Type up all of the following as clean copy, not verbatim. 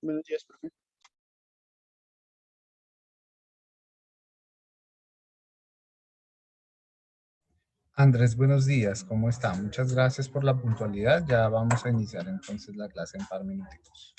Buenos días, profe. Andrés, buenos días, ¿cómo está? Muchas gracias por la puntualidad. Ya vamos a iniciar entonces la clase en par minutitos.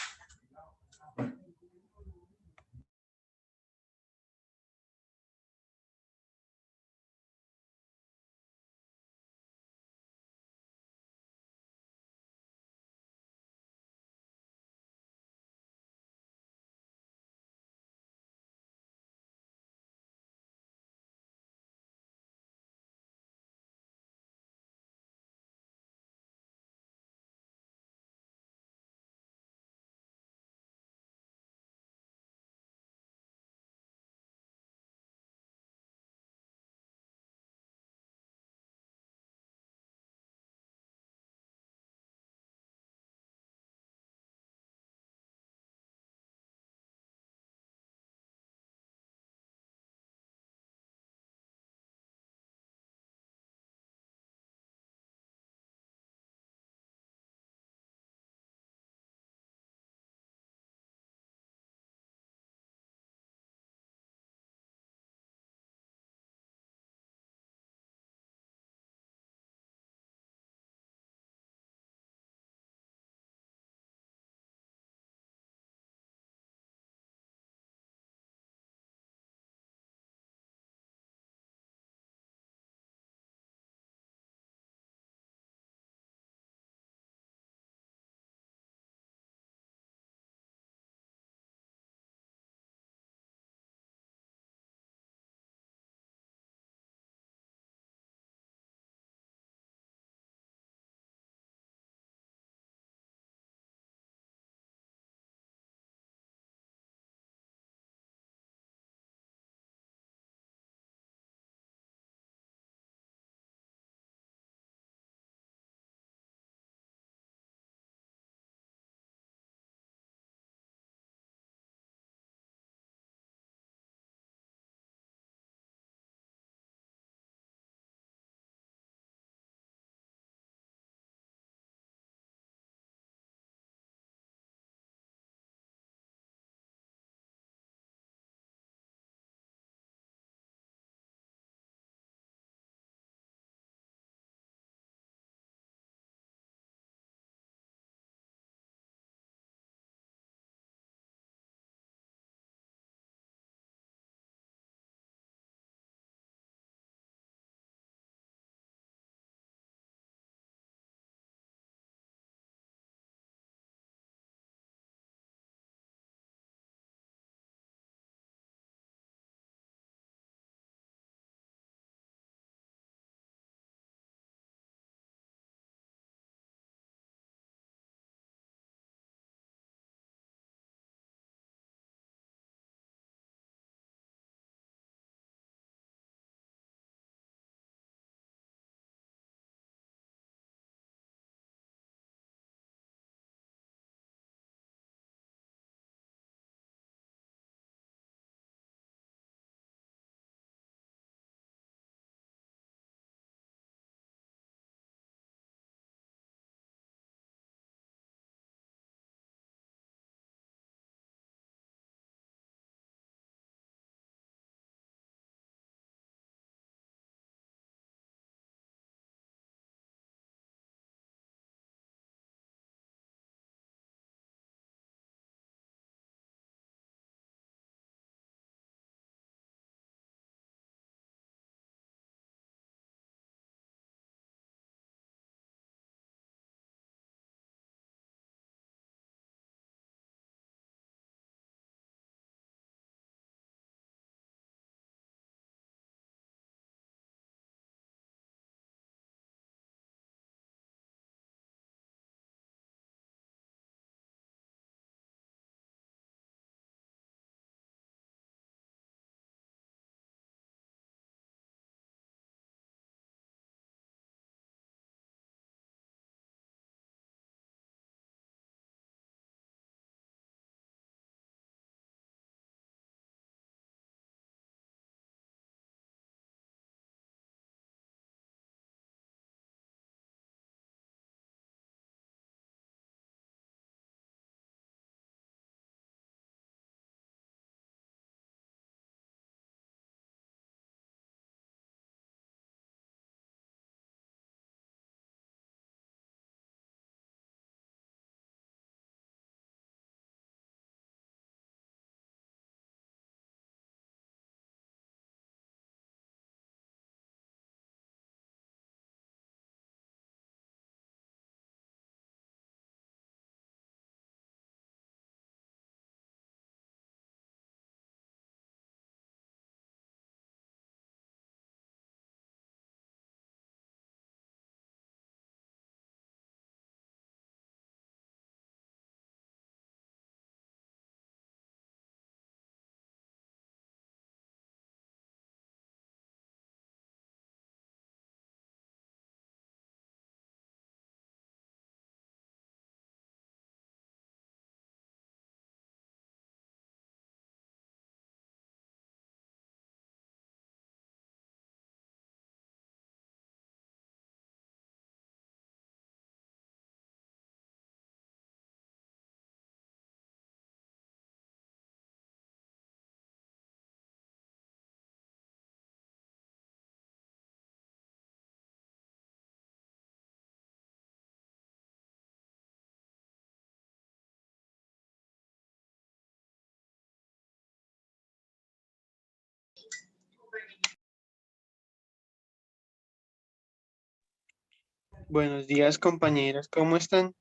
Buenos días, compañeras. ¿Cómo están?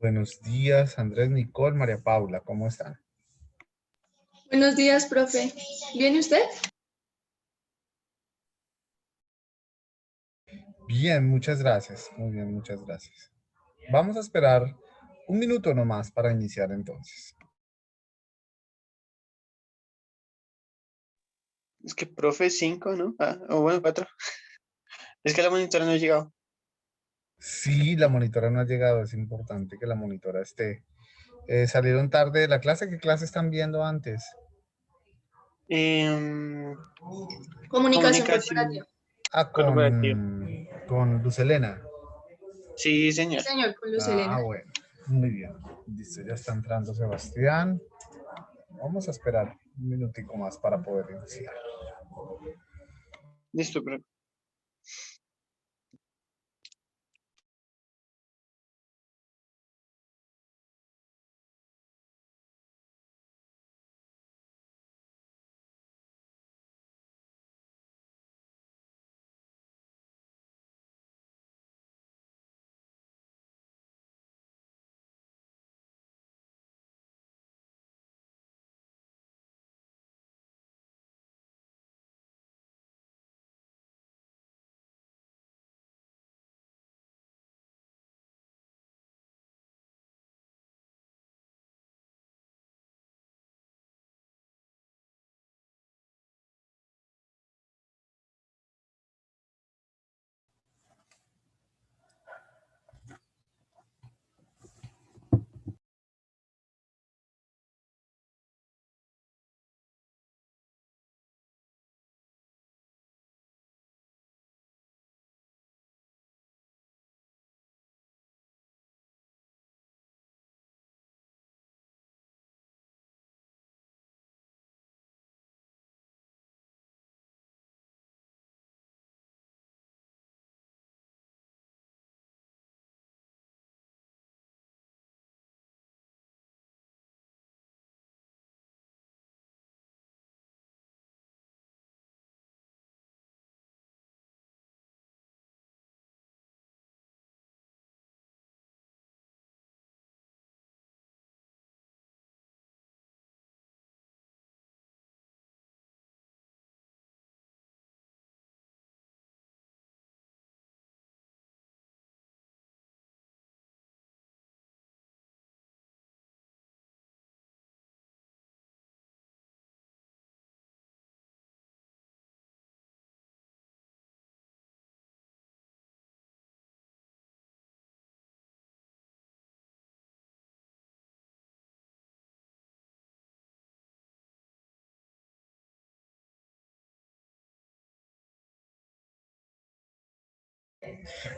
Buenos días, Andrés, Nicole, María Paula, ¿cómo están? Buenos días, profe. ¿Viene usted? Bien, muchas gracias. Muy bien, muchas gracias. Vamos a esperar un minuto nomás para iniciar entonces. Es que profe 5, ¿no? O bueno, 4. Es que la monitora no ha llegado. Sí, la monitora no ha llegado, es importante que la monitora esté. ¿Salieron tarde de la clase? ¿Qué clase están viendo antes? Em, Comunicación comunicación corporativa. Ah, corporativa. con Luz Elena. Sí, Sí, señor. señor, con Luz Ah, Elena. bueno, muy bien. Listo, ya está entrando Sebastián. Vamos a esperar un minutico más para poder iniciar. Listo, profe.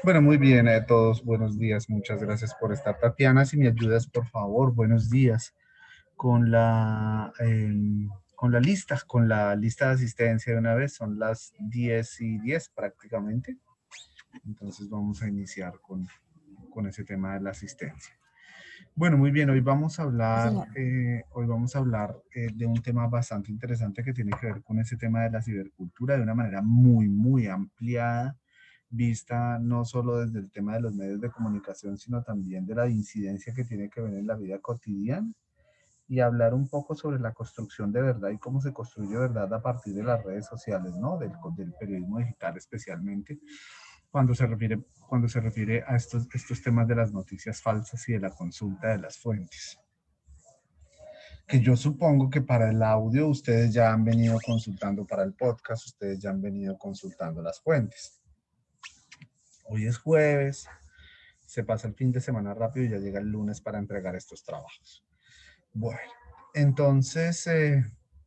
Bueno, muy bien, a todos, buenos días, muchas gracias por estar. Tatiana, si me ayudas, por favor, buenos días, con la lista de asistencia de una vez, son las 10:10 prácticamente, entonces vamos a iniciar con ese tema de la asistencia. Bueno, muy bien, hoy vamos a hablar de un tema bastante interesante que tiene que ver con ese tema de la cibercultura de una manera muy, muy ampliada, vista no solo desde el tema de los medios de comunicación, sino también de la incidencia que tiene que ver en la vida cotidiana y hablar un poco sobre la construcción de verdad y cómo se construye verdad a partir de las redes sociales, ¿no? Del periodismo digital especialmente, cuando se refiere a estos temas de las noticias falsas y de la consulta de las fuentes. Que yo supongo que para el audio ustedes ya han venido consultando, para el podcast ustedes ya han venido consultando las fuentes. Hoy es jueves, se pasa el fin de semana rápido y ya llega el lunes para entregar estos trabajos. Bueno, entonces,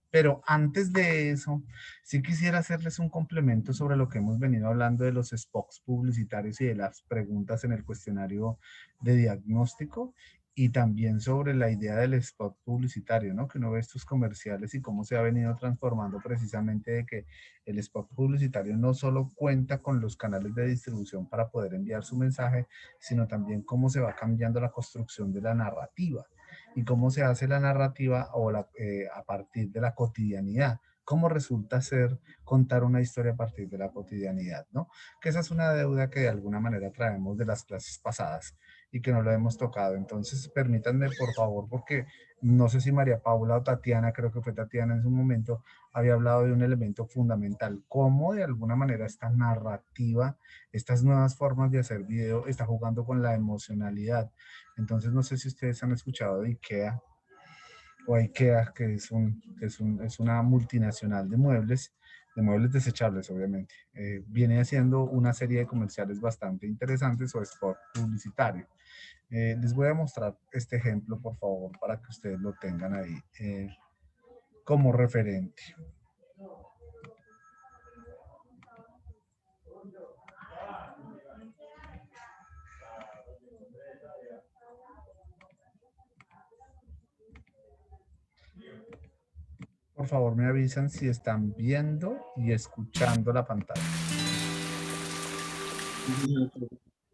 pero antes de eso, sí quisiera hacerles un complemento sobre lo que hemos venido hablando de los spots publicitarios y de las preguntas en el cuestionario de diagnóstico y también sobre la idea del spot publicitario, ¿no? Que uno ve estos comerciales y cómo se ha venido transformando precisamente de que el spot publicitario no solo cuenta con los canales de distribución para poder enviar su mensaje, sino también cómo se va cambiando la construcción de la narrativa y cómo se hace la narrativa a partir de la cotidianidad, cómo resulta ser contar una historia a partir de la cotidianidad, ¿no? Que esa es una deuda que de alguna manera traemos de las clases pasadas y que no lo hemos tocado. Entonces, permítanme, por favor, porque no sé si María Paula o Tatiana, creo que fue Tatiana en su momento, había hablado de un elemento fundamental, cómo de alguna manera esta narrativa, estas nuevas formas de hacer video, está jugando con la emocionalidad. Entonces, no sé si ustedes han escuchado de IKEA o IKEA, que es una multinacional de muebles desechables, obviamente. Viene haciendo una serie de comerciales bastante interesantes o spot publicitario. Les voy a mostrar este ejemplo, por favor, para que ustedes lo tengan ahí como referente. Por favor, me avisan si están viendo y escuchando la pantalla.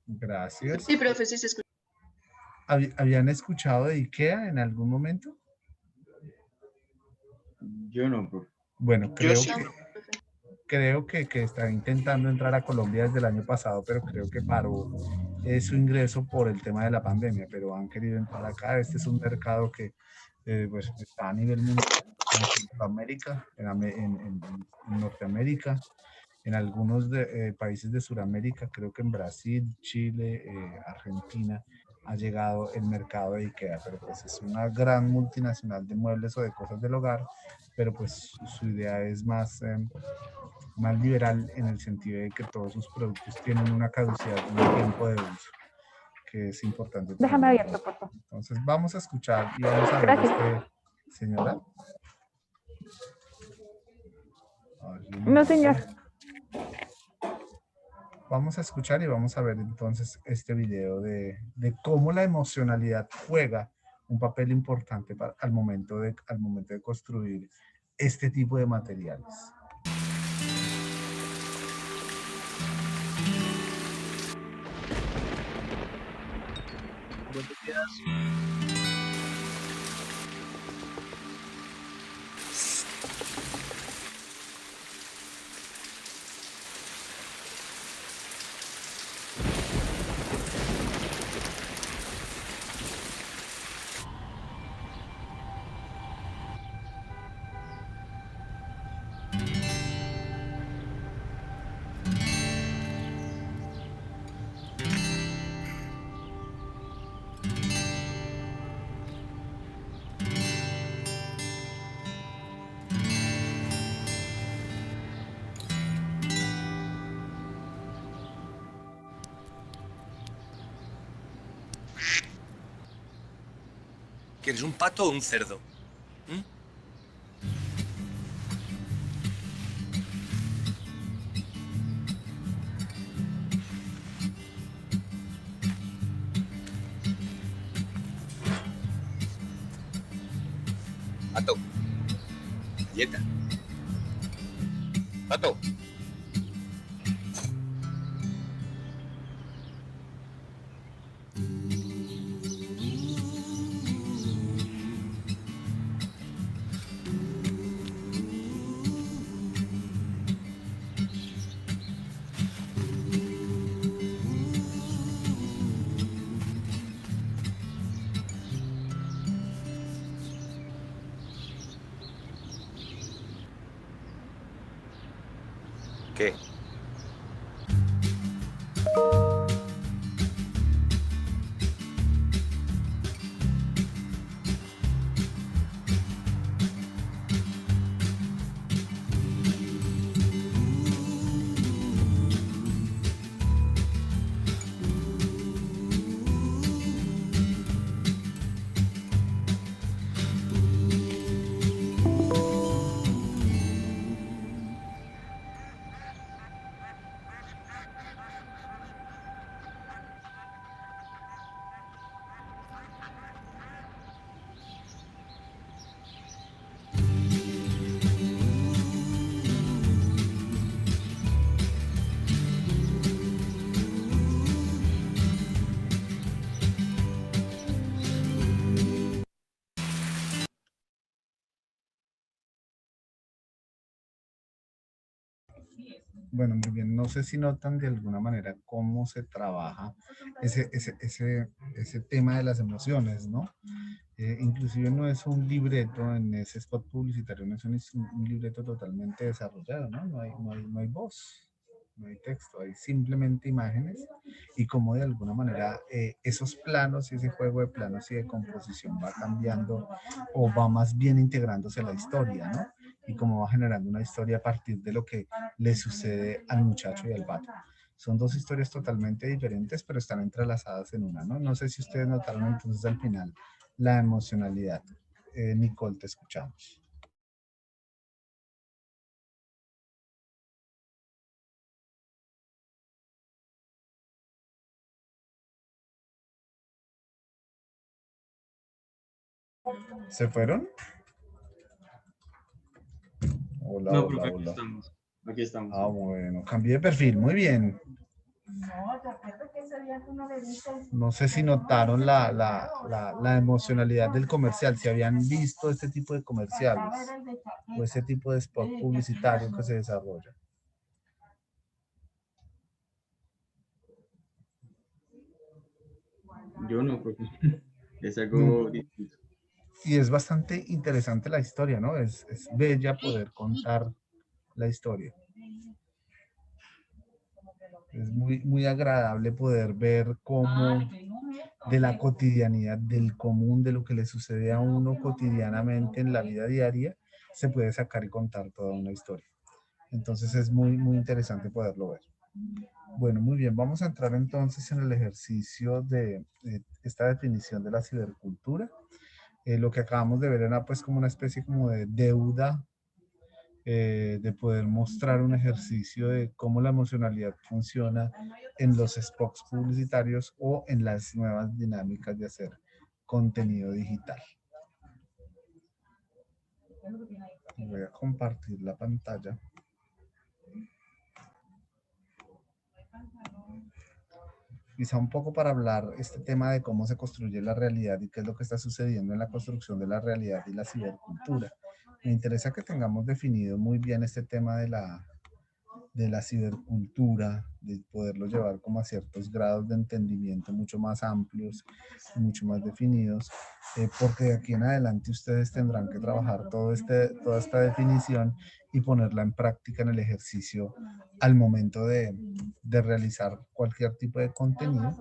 Gracias. Sí, profe, sí se escucha. ¿Habían escuchado de IKEA en algún momento? Yo no, profe. Bueno, Yo sí. creo que está intentando entrar a Colombia desde el año pasado, pero creo que paró su ingreso por el tema de la pandemia, pero han querido entrar acá. Este es un mercado que pues, está a nivel mundial, en Centroamérica, en Norteamérica, en algunos países de Sudamérica, creo que en Brasil, Chile, Argentina, ha llegado el mercado de IKEA, pero pues es una gran multinacional de muebles o de cosas del hogar, pero pues su idea es más liberal en el sentido de que todos sus productos tienen una caducidad, un tiempo de uso, que es importante. Déjame abierto, por favor. Entonces vamos a escuchar y vamos a ver señora. No, señor. Vamos a escuchar y vamos a ver entonces este video de cómo la emocionalidad juega un papel importante al momento de construir este tipo de materiales. Buenos días. ¿Quieres un pato o un cerdo? ¿Mm? Pato. Dieta. Pato. ¿Qué? Bueno, muy bien. No sé si notan de alguna manera cómo se trabaja ese tema de las emociones, ¿no? Inclusive no es un libreto en ese spot publicitario, no es un libreto totalmente desarrollado, ¿no? No hay voz, no hay texto, hay simplemente imágenes y cómo de alguna manera esos planos y ese juego de planos y de composición va cambiando o va más bien integrándose a la historia, ¿no? Y cómo va generando una historia a partir de lo que le sucede al muchacho y al vato. Son dos historias totalmente diferentes, pero están entrelazadas en una, ¿no? No sé si ustedes notaron entonces al final la emocionalidad. Nicole, te escuchamos. ¿Se fueron? Hola, No, hola, profe, aquí hola. estamos. Aquí estamos. Ah, bueno, cambié de perfil, muy bien. No sé si notaron la emocionalidad del comercial, si habían visto este tipo de comerciales o ese tipo de spot publicitario que se desarrolla. Yo no, profe. Es Mm, algo distinto. Y es bastante interesante la historia, ¿no? Es bella poder contar la historia. Es muy agradable poder ver cómo de la cotidianidad, del común, de lo que le sucede a uno cotidianamente en la vida diaria, se puede sacar y contar toda una historia. Entonces es muy interesante poderlo ver. Bueno, muy bien, vamos a entrar entonces en el ejercicio de esta definición de la cibercultura. Lo que acabamos de ver era pues como una especie como de deuda de poder mostrar un ejercicio de cómo la emocionalidad funciona en los spots publicitarios o en las nuevas dinámicas de hacer contenido digital. Voy a compartir la pantalla. Quizá un poco para hablar este tema de cómo se construye la realidad y qué es lo que está sucediendo en la construcción de la realidad y la cibercultura. Me interesa que tengamos definido muy bien este tema de la cibercultura, de poderlo llevar como a ciertos grados de entendimiento mucho más amplios y mucho más definidos, porque de aquí en adelante ustedes tendrán que trabajar toda esta definición y ponerla en práctica en el ejercicio al momento de realizar cualquier tipo de contenido.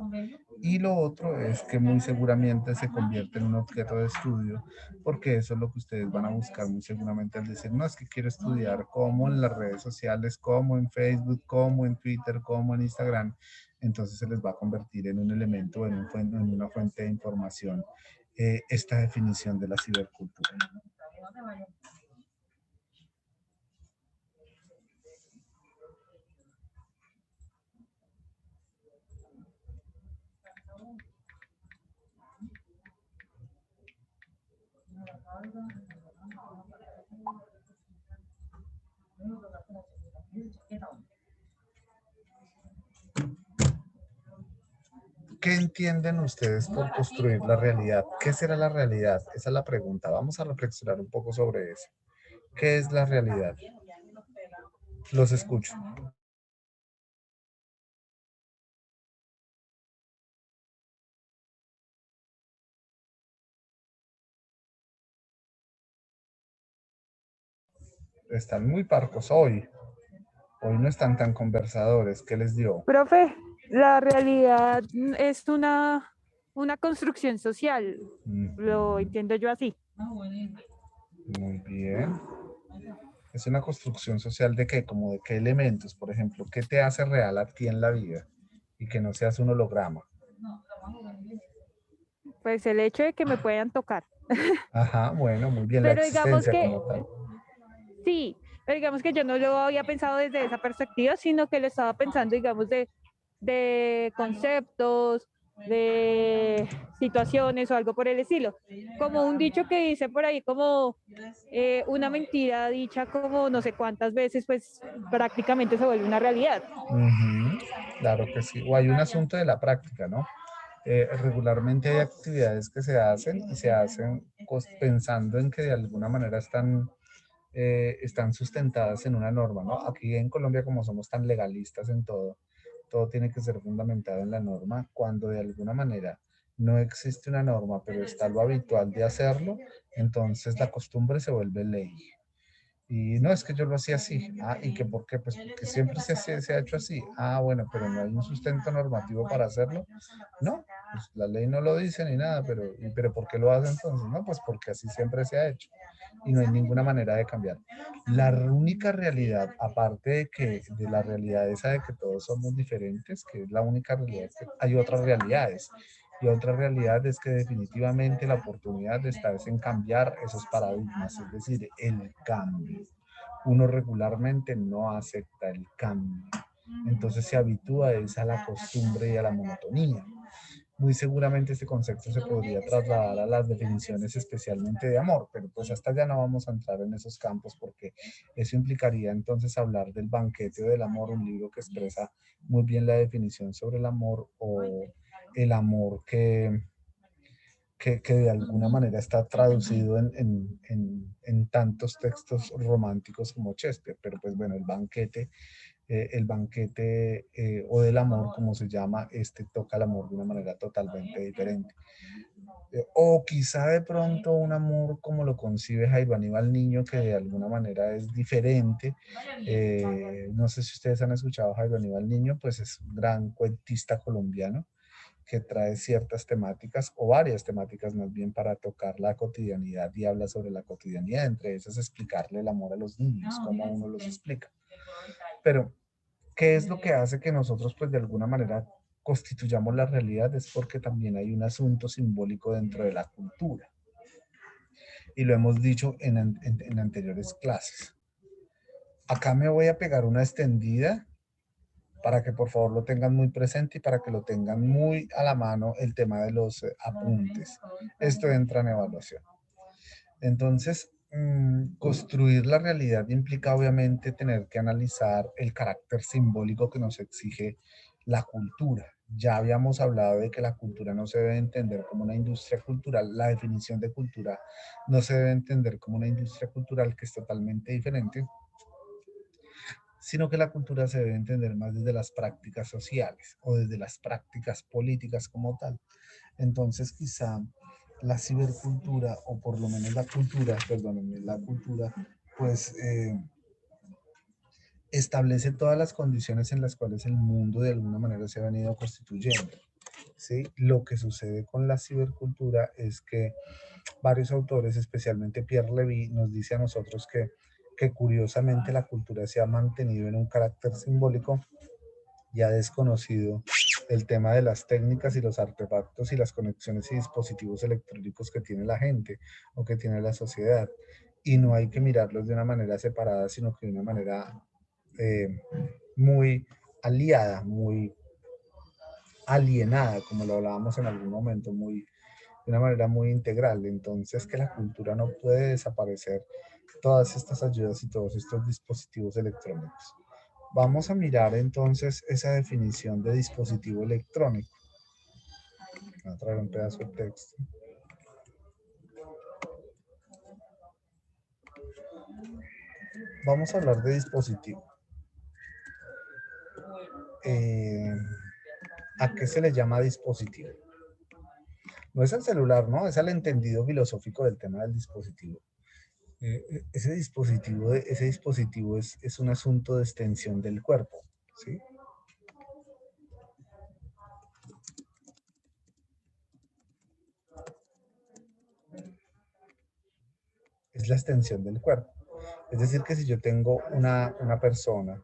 Y lo otro es que muy seguramente se convierte en un objeto de estudio, porque eso es lo que ustedes van a buscar muy seguramente al decir, no, es que quiero estudiar cómo en las redes sociales, cómo en Facebook, cómo en Twitter, cómo en Instagram. Entonces se les va a convertir en un elemento, en una fuente de información, esta definición de la cibercultura. ¿Qué entienden ustedes por construir la realidad? ¿Qué será la realidad? Esa es la pregunta. Vamos a reflexionar un poco sobre eso. ¿Qué es la realidad? Los escucho. Están muy parcos hoy. Hoy no están tan conversadores. ¿Qué les dio? Profe, la realidad es una construcción social, lo entiendo yo así. Muy bien. Es una construcción social de qué, como de qué elementos, por ejemplo, ¿qué te hace real a ti en la vida y que no seas un holograma? Pues el hecho de que me puedan tocar. Ajá, bueno, muy bien, la Pero digamos existencia que como tal. sí, pero digamos que yo no lo había pensado desde esa perspectiva, sino que lo estaba pensando, digamos, de conceptos, de situaciones o algo por el estilo. Como un dicho que dice por ahí, como una mentira dicha como no sé cuántas veces, pues prácticamente se vuelve una realidad. Claro que sí. O hay un asunto de la práctica, ¿no? Regularmente hay actividades que se hacen y se hacen pensando en que de alguna manera están están sustentadas en una norma, ¿no? Aquí en Colombia, como somos tan legalistas en todo, todo tiene que ser fundamentado en la norma. Cuando de alguna manera no existe una norma, pero está lo habitual de hacerlo, entonces la costumbre se vuelve ley. Y no, es que yo lo hacía así. Ah, ¿y que por qué? Pues porque siempre se ha hecho así. Ah, bueno, pero no hay un sustento normativo para hacerlo. No, pues la ley no lo dice ni nada, pero ¿por qué lo hace entonces? No, pues porque así siempre se ha hecho y no hay ninguna manera de cambiar. La única realidad, aparte de que de la realidad esa de que todos somos diferentes, que es la única realidad, hay otras realidades. Y otra realidad es que definitivamente la oportunidad de estar es en cambiar esos paradigmas, es decir, el cambio. Uno regularmente no acepta el cambio. Entonces se habitúa es a la costumbre y a la monotonía. Muy seguramente este concepto se podría trasladar a las definiciones especialmente de amor, pero pues hasta ya no vamos a entrar en esos campos porque eso implicaría entonces hablar del banquete o del amor, un libro que expresa muy bien la definición sobre el amor o el amor que de alguna manera está traducido en tantos textos románticos como Shakespeare, pero pues bueno, el banquete o del amor, como se llama, este toca el amor de una manera totalmente diferente. O quizá de pronto un amor como lo concibe Jairo Aníbal Niño, que de alguna manera es diferente. No sé si ustedes han escuchado a Jairo Aníbal Niño, pues es un gran cuentista colombiano que trae ciertas temáticas o varias temáticas más bien para tocar la cotidianidad y habla sobre la cotidianidad, entre esas explicarle el amor a los niños, cómo uno los explica. Pero ¿qué es lo que hace que nosotros pues de alguna manera constituyamos la realidad? Es porque también hay un asunto simbólico dentro de la cultura. Y lo hemos dicho en anteriores clases. Acá me voy a pegar una extendida para que por favor lo tengan muy presente y para que lo tengan muy a la mano el tema de los apuntes. Esto entra en evaluación. Entonces, construir la realidad implica obviamente tener que analizar el carácter simbólico que nos exige la cultura. Ya habíamos hablado de que la cultura no se debe entender como una industria cultural. La definición de cultura no se debe entender como una industria cultural, que es totalmente diferente, sino que la cultura se debe entender más desde las prácticas sociales o desde las prácticas políticas como tal. Entonces, quizá la cibercultura, o por lo menos la cultura, perdónenme, la cultura, pues establece todas las condiciones en las cuales el mundo de alguna manera se ha venido constituyendo. ¿Sí? Lo que sucede con la cibercultura es que varios autores, especialmente Pierre Levy, nos dice a nosotros que curiosamente la cultura se ha mantenido en un carácter simbólico y ha desconocido el tema de las técnicas y los artefactos y las conexiones y dispositivos electrónicos que tiene la gente o que tiene la sociedad. Y no hay que mirarlos de una manera separada, sino que de una manera muy aliada, muy alienada, como lo hablábamos en algún momento, de una manera muy integral. Entonces, que la cultura no puede desaparecer todas estas ayudas y todos estos dispositivos electrónicos. Vamos a mirar entonces esa definición de dispositivo electrónico. Voy a traer un pedazo de texto. Vamos a hablar de dispositivo. ¿A qué se le llama dispositivo? No es al celular, ¿no? Es al entendido filosófico del tema del dispositivo. Ese dispositivo es un asunto de extensión del cuerpo, ¿sí? Es la extensión del cuerpo. Es decir, que si yo tengo una persona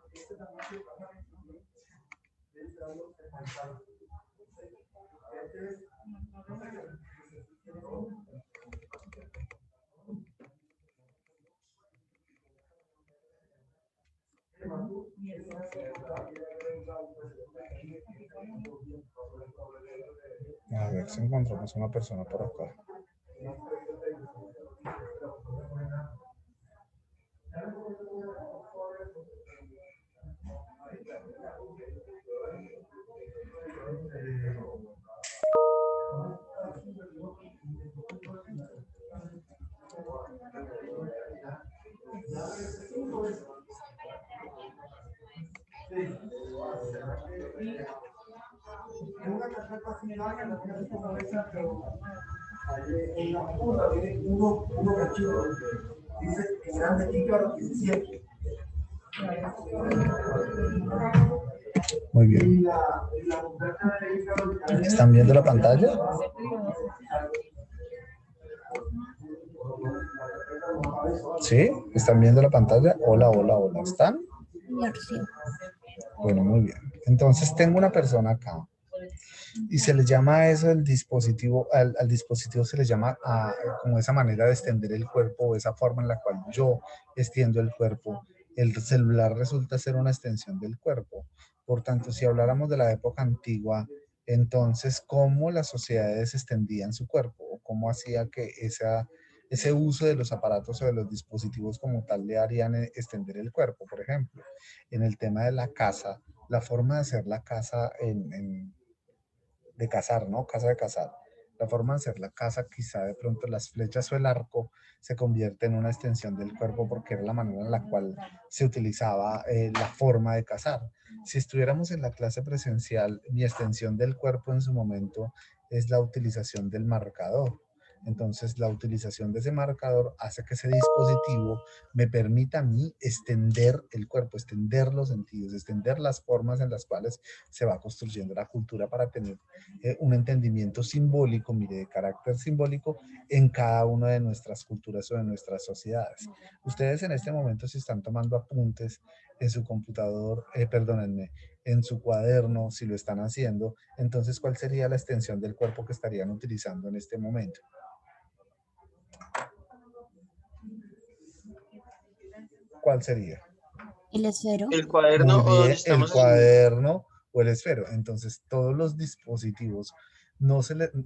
a ver si encontramos una persona por acá. Muy bien. ¿Están viendo la pantalla? ¿Sí? ¿Están viendo la pantalla? Hola, hola, hola. ¿Están? Bueno, muy bien. Entonces tengo una persona acá y se le llama a eso el dispositivo, al dispositivo se le llama como esa manera de extender el cuerpo o esa forma en la cual yo extiendo el cuerpo. El celular resulta ser una extensión del cuerpo. Por tanto, si habláramos de la época antigua, entonces, ¿cómo las sociedades extendían su cuerpo? ¿O cómo hacía que ese uso de los aparatos o de los dispositivos como tal le harían extender el cuerpo? Por ejemplo, en el tema de la caza, la forma de hacer la caza de cazar, ¿no? Caza de cazar. La forma de hacer la caza, quizá de pronto las flechas o el arco se convierte en una extensión del cuerpo porque era la manera en la cual se utilizaba la forma de cazar. Si estuviéramos en la clase presencial, mi extensión del cuerpo en su momento es la utilización del marcador. Entonces, la utilización de ese marcador hace que ese dispositivo me permita a mí extender el cuerpo, extender los sentidos, extender las formas en las cuales se va construyendo la cultura para tener un entendimiento simbólico, mire, de carácter simbólico en cada una de nuestras culturas o de nuestras sociedades. Ustedes en este momento, si están tomando apuntes en su computador, perdónenme, en su cuaderno, si lo están haciendo, entonces, ¿cuál sería la extensión del cuerpo que estarían utilizando en este momento? ¿Cuál sería? El esfero. El cuaderno Muy o donde bien, el estamos haciendo. cuaderno o el esfero. Entonces, todos los dispositivos,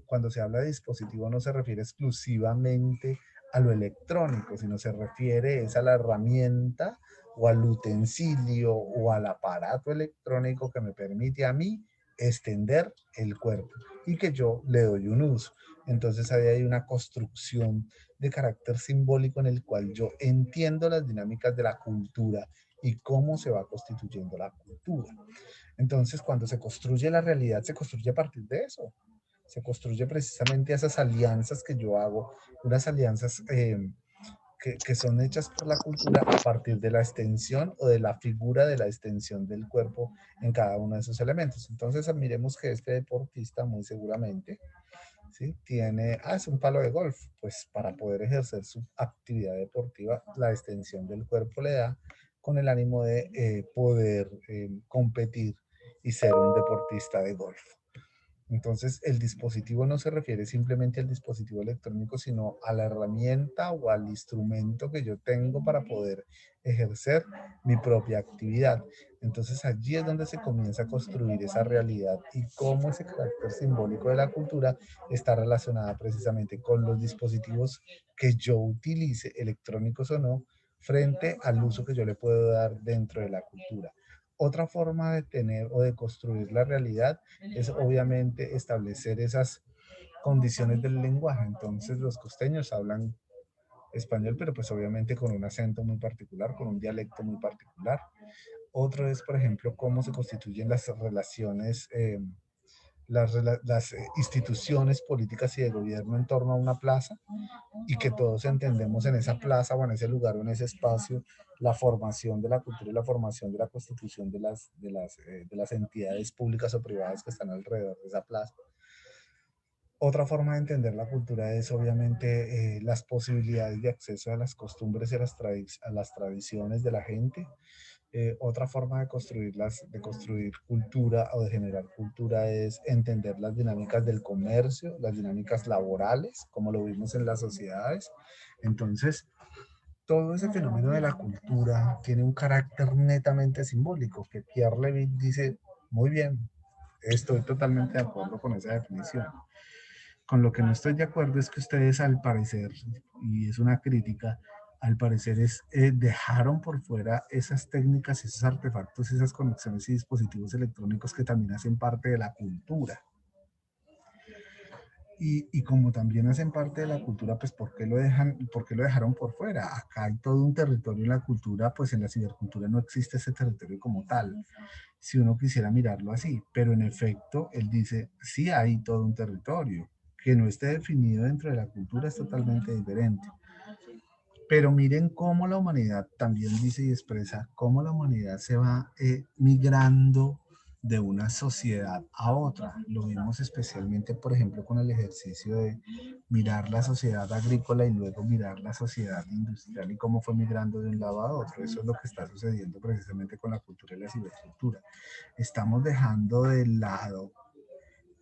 cuando se habla de dispositivo no se refiere exclusivamente a lo electrónico, sino se refiere es a la herramienta o al utensilio o al aparato electrónico que me permite a mí extender el cuerpo y que yo le doy un uso. Entonces ahí hay una construcción de carácter simbólico en el cual yo entiendo las dinámicas de la cultura y cómo se va constituyendo la cultura. Entonces, cuando se construye la realidad, se construye a partir de eso. Se construye precisamente esas alianzas que yo hago, unas alianzas que son hechas por la cultura a partir de la extensión o de la figura de la extensión del cuerpo en cada uno de esos elementos. Entonces, admiremos que este deportista muy seguramente, ¿sí? Es un palo de golf, pues para poder ejercer su actividad deportiva, la extensión del cuerpo le da con el ánimo de poder competir y ser un deportista de golf. Entonces, el dispositivo no se refiere simplemente al dispositivo electrónico, sino a la herramienta o al instrumento que yo tengo para poder ejercer mi propia actividad. Entonces, allí es donde se comienza a construir esa realidad y cómo ese carácter simbólico de la cultura está relacionada precisamente con los dispositivos que yo utilice, electrónicos o no, frente al uso que yo le puedo dar dentro de la cultura. Otra forma de tener o de construir la realidad es obviamente establecer esas condiciones del lenguaje. Entonces los costeños hablan español, pero pues obviamente con un acento muy particular, con un dialecto muy particular. Otro es, por ejemplo, cómo se constituyen las relaciones, las instituciones políticas y de gobierno en torno a una plaza y que todos entendemos en esa plaza o en ese lugar o en ese espacio la formación de la cultura y la formación de la constitución de las entidades públicas o privadas que están alrededor de esa plaza. Otra forma de entender la cultura es obviamente las posibilidades de acceso a las costumbres y a las tradiciones de la gente. Otra forma de construir cultura o de generar cultura es entender las dinámicas del comercio, las dinámicas laborales, como lo vimos en las sociedades. Entonces, todo ese fenómeno de la cultura tiene un carácter netamente simbólico, que Pierre Levy dice, muy bien, estoy totalmente de acuerdo con esa definición. Con lo que no estoy de acuerdo es que ustedes al parecer, y es una crítica, al parecer dejaron por fuera esas técnicas, esos artefactos, esas conexiones y dispositivos electrónicos que también hacen parte de la cultura. Y como también hacen parte de la cultura, pues ¿por qué lo dejaron por fuera? Acá hay todo un territorio en la cultura, pues en la cibercultura no existe ese territorio como tal, si uno quisiera mirarlo así, pero en efecto, él dice, sí hay todo un territorio, que no esté definido dentro de la cultura es totalmente diferente. Pero miren cómo la humanidad también dice y expresa cómo la humanidad se va migrando de una sociedad a otra. Lo vimos especialmente, por ejemplo, con el ejercicio de mirar la sociedad agrícola y luego mirar la sociedad industrial y cómo fue migrando de un lado a otro. Eso es lo que está sucediendo precisamente con la cultura y la cibercultura. Estamos dejando de lado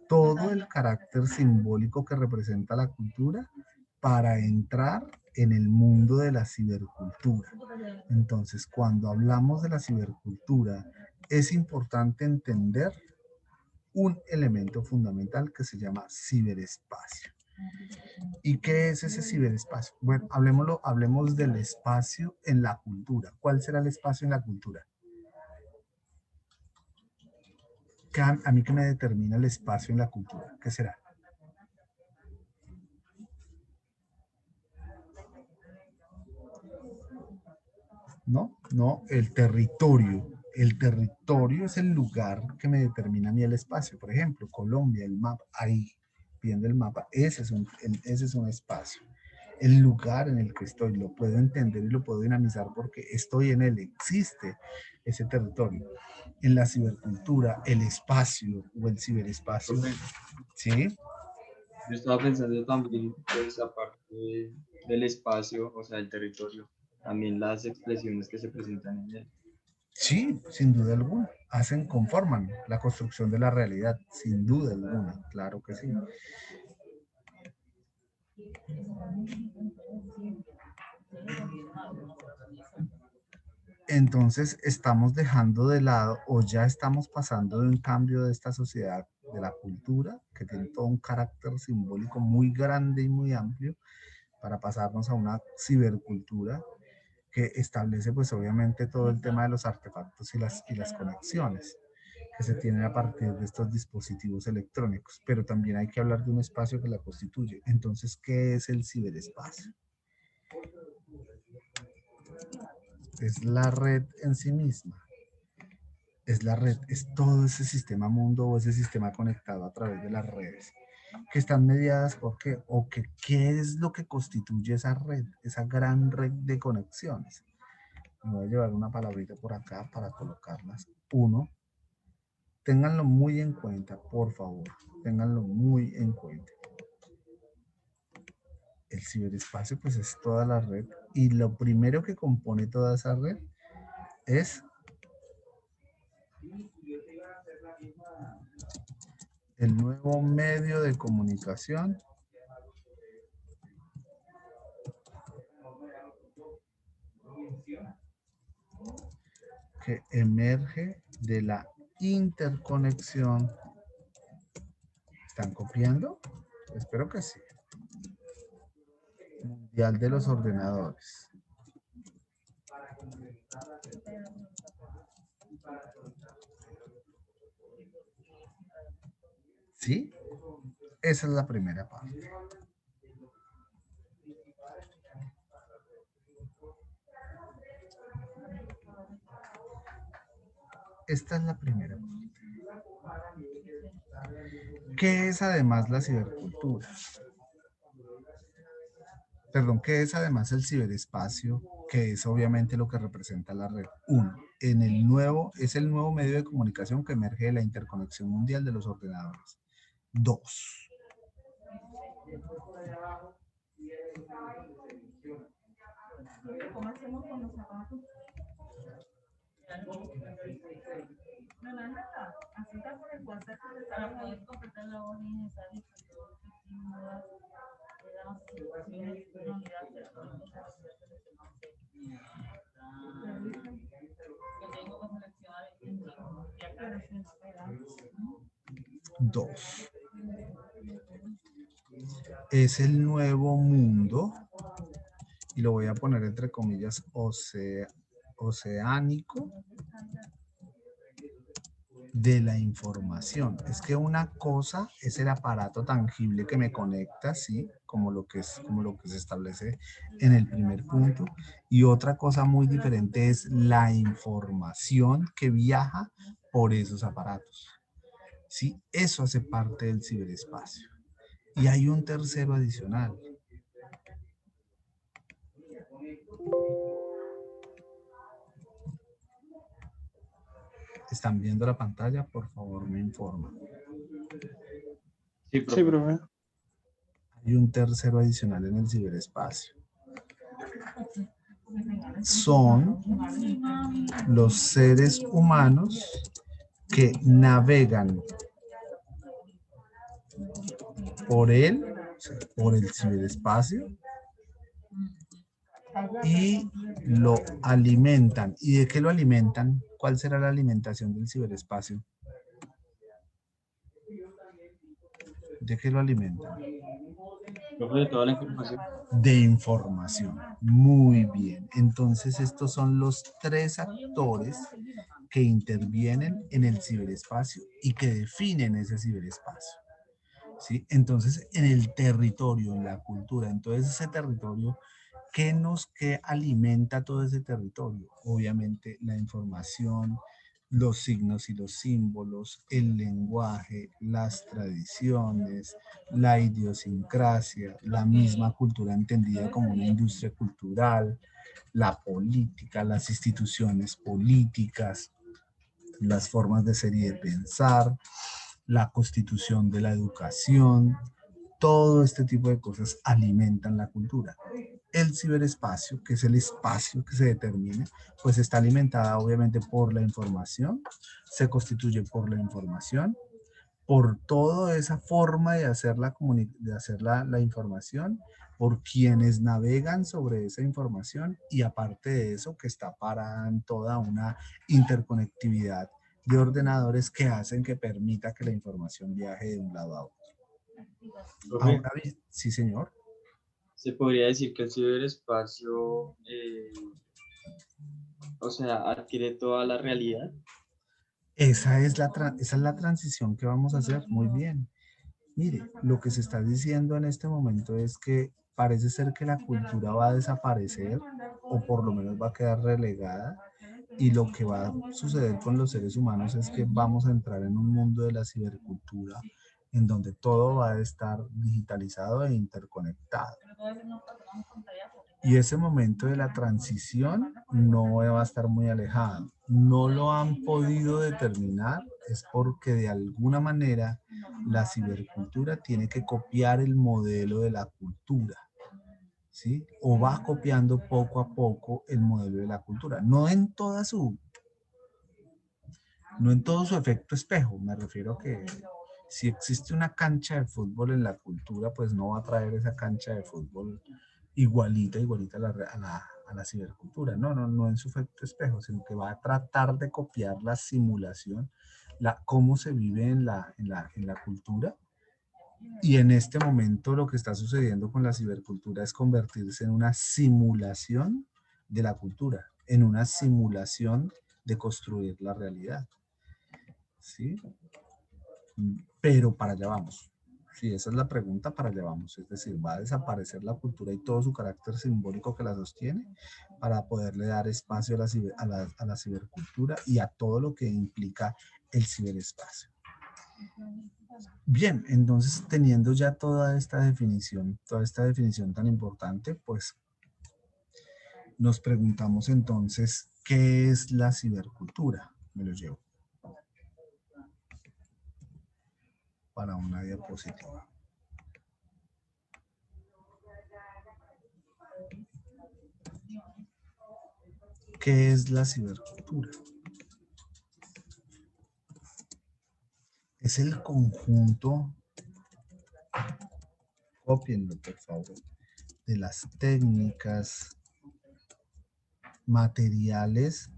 todo el carácter simbólico que representa la cultura para entrar en el mundo de la cibercultura. Entonces, cuando hablamos de la cibercultura, es importante entender un elemento fundamental que se llama ciberespacio. ¿Y qué es ese ciberespacio? Bueno, hablemos del espacio en la cultura. ¿Cuál será el espacio en la cultura? A mí que me determina el espacio en la cultura, ¿qué será? No, el territorio. El territorio es el lugar que me determina a mí el espacio. Por ejemplo, Colombia, el mapa, ahí, viendo el mapa, ese es un espacio. El lugar en el que estoy, lo puedo entender y lo puedo dinamizar porque estoy en él, existe ese territorio. En la cibercultura, el espacio o el ciberespacio, ¿sí? Yo estaba pensando también, pues, aparte del espacio, o sea, el territorio, también las expresiones que se presentan en él. Sí, sin duda alguna. Conforman la construcción de la realidad, sin duda alguna, claro que sí. Entonces estamos dejando de lado o ya estamos pasando de un cambio de esta sociedad, de la cultura, que tiene todo un carácter simbólico muy grande y muy amplio, para pasarnos a una cibercultura que establece pues obviamente todo el tema de los artefactos y las conexiones que se tienen a partir de estos dispositivos electrónicos, pero también hay que hablar de un espacio que la constituye. Entonces, ¿qué es el ciberespacio? Es la red en sí misma. Es la red, es todo ese sistema mundo o ese sistema conectado a través de las redes que están mediadas por qué, o que qué es lo que constituye esa red, esa gran red de conexiones. Me voy a llevar una palabrita por acá para colocarlas. Uno, ténganlo muy en cuenta, por favor, ténganlo muy en cuenta. El ciberespacio pues es toda la red y lo primero que compone toda esa red es el nuevo medio de comunicación que emerge de la interconexión. ¿Están copiando? Espero que sí. Mundial de los ordenadores. ¿Sí? Esa es la primera parte. Esta es la primera parte. ¿Qué es además la cibercultura? Perdón, ¿qué es además el ciberespacio? Que es obviamente lo que representa la red. Uno, es el nuevo medio de comunicación que emerge de la interconexión mundial de los ordenadores. Dos. ¿Cómo hacemos con los zapatos? Así está por el WhatsApp para poder completar la voz necesaria. Dos. Es el nuevo mundo, y lo voy a poner entre comillas, oceánico de la información. Es que una cosa es el aparato tangible que me conecta, ¿sí? Como lo que se establece en el primer punto. Y otra cosa muy diferente es la información que viaja por esos aparatos. ¿Sí? Eso hace parte del ciberespacio. Y hay un tercero adicional. ¿Están viendo la pantalla? Por favor, me informan. Sí, Sí, profe. profe. Hay un tercero adicional en el ciberespacio. Son los seres humanos que navegan por él, o sea, por el ciberespacio, y lo alimentan. ¿Y de qué lo alimentan? ¿Cuál será la alimentación del ciberespacio? ¿De qué lo alimentan? Profe, de toda la información. De información. Muy bien. Entonces estos son los tres actores que intervienen en el ciberespacio y que definen ese ciberespacio. ¿Sí? Entonces, en el territorio, en la cultura, entonces ese territorio, ¿qué alimenta todo ese territorio? Obviamente la información, los signos y los símbolos, el lenguaje, las tradiciones, la idiosincrasia, la misma cultura entendida como una industria cultural, la política, las instituciones políticas, las formas de ser y de pensar, la constitución de la educación, todo este tipo de cosas alimentan la cultura. El ciberespacio, que es el espacio que se determina, pues está alimentada obviamente por la información, se constituye por la información, por toda esa forma de hacer la información, por quienes navegan sobre esa información y aparte de eso que está parada en toda una interconectividad de ordenadores que hacen que permita que la información viaje de un lado a otro. Profe, Ahora bien, sí señor. se podría decir que el ciberespacio, o sea, adquiere toda la realidad. Esa es la transición que vamos a hacer. Muy bien. Mire, lo que se está diciendo en este momento es que parece ser que la cultura va a desaparecer o por lo menos va a quedar relegada y lo que va a suceder con los seres humanos es que vamos a entrar en un mundo de la cibercultura en donde todo va a estar digitalizado e interconectado. Y ese momento de la transición no va a estar muy alejado. No lo han podido determinar, es porque de alguna manera la cibercultura tiene que copiar el modelo de la cultura, ¿sí? O va copiando poco a poco el modelo de la cultura. No en todo su efecto espejo, me refiero a que si existe una cancha de fútbol en la cultura, pues no va a traer esa cancha de fútbol igualita a la cibercultura. No en su efecto espejo, sino que va a tratar de copiar la simulación, cómo se vive en la cultura. Y en este momento lo que está sucediendo con la cibercultura es convertirse en una simulación de la cultura, en una simulación de construir la realidad. ¿Sí? Pero para allá vamos. Sí, esa es la pregunta, para allá vamos. Es decir, va a desaparecer la cultura y todo su carácter simbólico que la sostiene para poderle dar espacio a la cibercultura y a todo lo que implica el ciberespacio. Bien, entonces teniendo ya toda esta definición tan importante, pues nos preguntamos entonces, ¿qué es la cibercultura? Me lo llevo para una diapositiva. ¿Qué es la cibercultura? Es el conjunto, cópienlo por favor, de las técnicas, materiales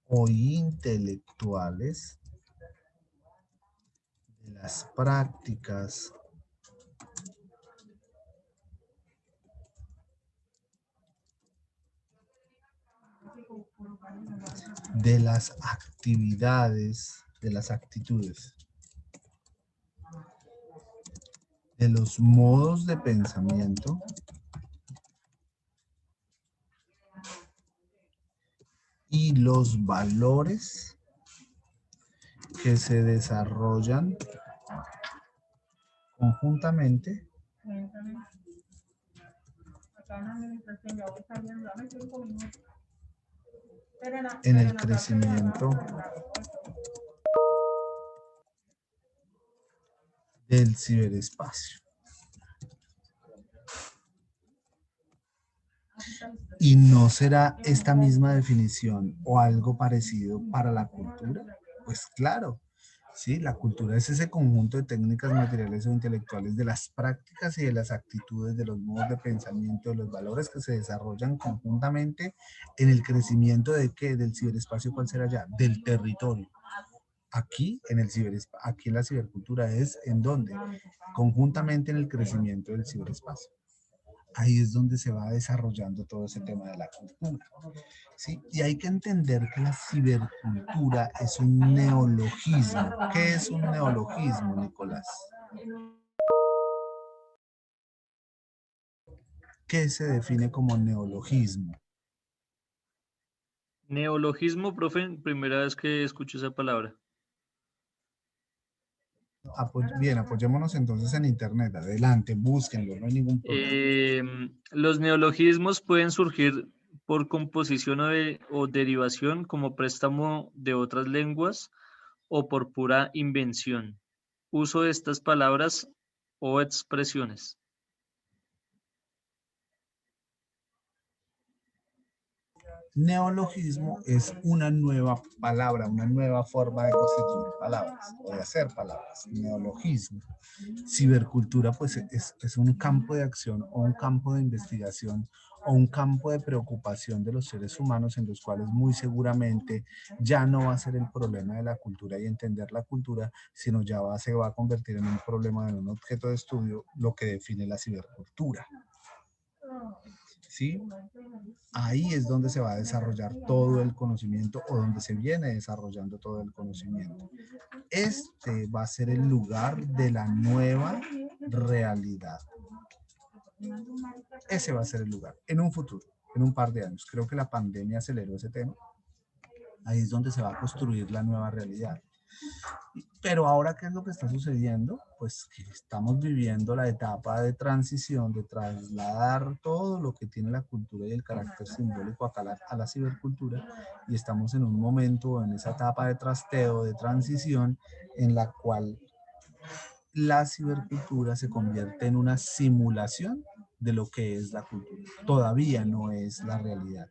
o intelectuales, de las prácticas, de las actividades, de las actitudes, de los modos de pensamiento y los valores que se desarrollan conjuntamente en el crecimiento del ciberespacio. ¿Y no será esta misma definición o algo parecido para la cultura? Pues claro, sí, la cultura es ese conjunto de técnicas materiales o intelectuales de las prácticas y de las actitudes, de los modos de pensamiento, de los valores que se desarrollan conjuntamente en el crecimiento de ¿qué? Del ciberespacio, ¿cuál será ya? Del territorio. Aquí en el aquí en la cibercultura es en donde conjuntamente en el crecimiento del ciberespacio. Ahí es donde se va desarrollando todo ese tema de la cultura, ¿sí? Y hay que entender que la cibercultura es un neologismo. ¿Qué es un neologismo, Nicolás? ¿Qué se define como neologismo? Neologismo, profe, primera vez que escucho esa palabra. Bien, apoyémonos entonces en internet. Adelante, búsquenlo, no hay ningún problema. Los neologismos pueden surgir por composición o derivación como préstamo de otras lenguas o por pura invención. Uso de estas palabras o expresiones. Neologismo es una nueva palabra, una nueva forma de constituir palabras o de hacer palabras. Neologismo. Cibercultura pues es un campo de acción o un campo de investigación o un campo de preocupación de los seres humanos en los cuales muy seguramente ya no va a ser el problema de la cultura y entender la cultura, sino ya se va a convertir en un problema, en un objeto de estudio, lo que define la cibercultura. ¿Sí? Ahí es donde se va a desarrollar todo el conocimiento o donde se viene desarrollando todo el conocimiento. Este va a ser el lugar de la nueva realidad. Ese va a ser el lugar en un futuro, en un par de años. Creo que la pandemia aceleró ese tema. Ahí es donde se va a construir la nueva realidad. Pero ahora, ¿qué es lo que está sucediendo? Pues que estamos viviendo la etapa de transición, de trasladar todo lo que tiene la cultura y el carácter simbólico acá a la cibercultura, y estamos en un momento, en esa etapa de trasteo, de transición, en la cual la cibercultura se convierte en una simulación de lo que es la cultura. Todavía no es la realidad,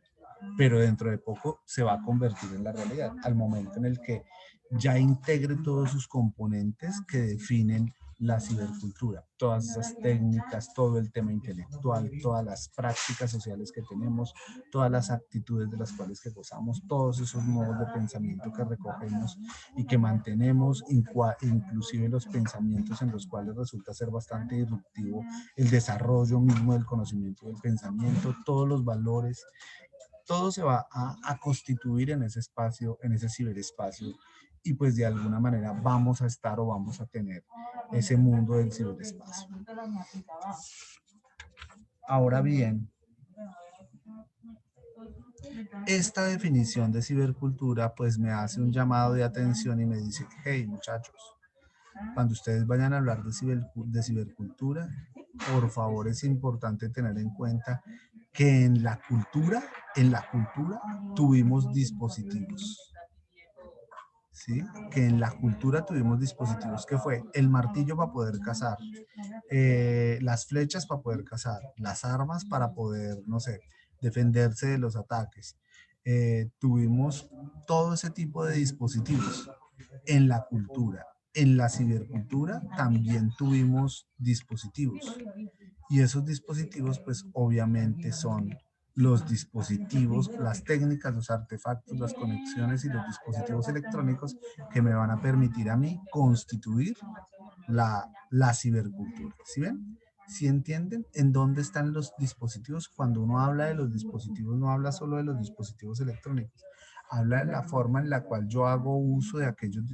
pero dentro de poco se va a convertir en la realidad, al momento en el que ya integre todos sus componentes que definen la cibercultura, todas esas técnicas, todo el tema intelectual, todas las prácticas sociales que tenemos, todas las actitudes de las cuales que gozamos, todos esos modos de pensamiento que recogemos y que mantenemos, inclusive los pensamientos en los cuales resulta ser bastante disruptivo el desarrollo mismo del conocimiento del pensamiento, todos los valores, todo se va a constituir en ese espacio, en ese ciberespacio, y pues de alguna manera vamos a estar o vamos a tener ese mundo del ciberespacio. Ahora bien, esta definición de cibercultura pues me hace un llamado de atención y me dice, hey muchachos, cuando ustedes vayan a hablar de cibercultura, por favor es importante tener en cuenta que en la cultura tuvimos dispositivos. ¿Sí? Que en la cultura tuvimos dispositivos, que fue el martillo para poder cazar, las flechas para poder cazar, las armas para poder, no sé, defenderse de los ataques. Tuvimos todo ese tipo de dispositivos en la cultura. En la cibercultura también tuvimos dispositivos, y esos dispositivos pues obviamente son los dispositivos, las técnicas, los artefactos, las conexiones y los dispositivos electrónicos que me van a permitir a mí constituir la cibercultura. ¿Sí ven? ¿Sí entienden en dónde están los dispositivos? Cuando uno habla de los dispositivos, no habla solo de los dispositivos electrónicos. habla de la forma en la cual yo hago uso de aquellos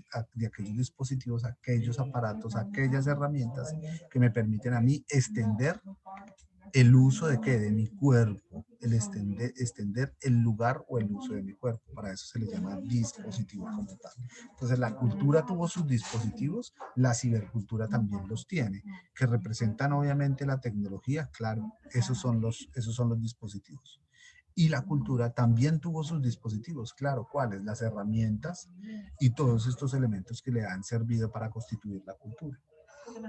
dispositivos, aquellos aparatos, aquellas herramientas que me permiten a mí extender el uso de qué, de mi cuerpo, el extender el lugar o el uso de mi cuerpo. Para eso se le llama dispositivo como tal. Entonces la cultura tuvo sus dispositivos, la cibercultura también los tiene, que representan obviamente la tecnología, claro, esos son los dispositivos. Y la cultura también tuvo sus dispositivos, claro, ¿cuáles? Las herramientas y todos estos elementos que le han servido para constituir la cultura.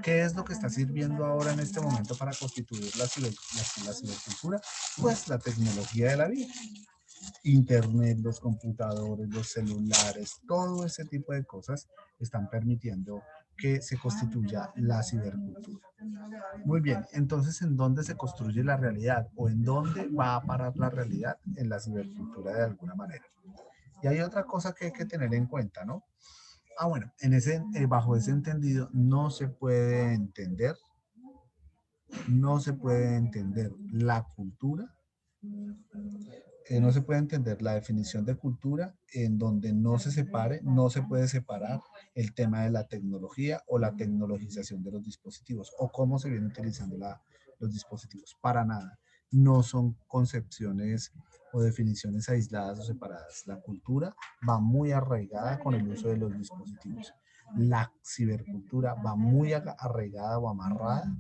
¿Qué es lo que está sirviendo ahora en este momento para constituir la cibercultura? Pues la tecnología de la vida. Internet, los computadores, los celulares, todo ese tipo de cosas están permitiendo que se constituya la cibercultura. Muy bien, entonces, ¿en dónde se construye la realidad? ¿O en dónde va a parar la realidad? En la cibercultura de alguna manera. Y hay otra cosa que hay que tener en cuenta, ¿no? Bueno, bajo ese entendido no se puede entender la cultura, no se puede entender la definición de cultura en donde no se puede separar el tema de la tecnología o la tecnologización de los dispositivos o cómo se vienen utilizando los dispositivos. Para nada. No son concepciones o definiciones aisladas o separadas. La cultura va muy arraigada con el uso de los dispositivos. La cibercultura va muy arraigada o amarrada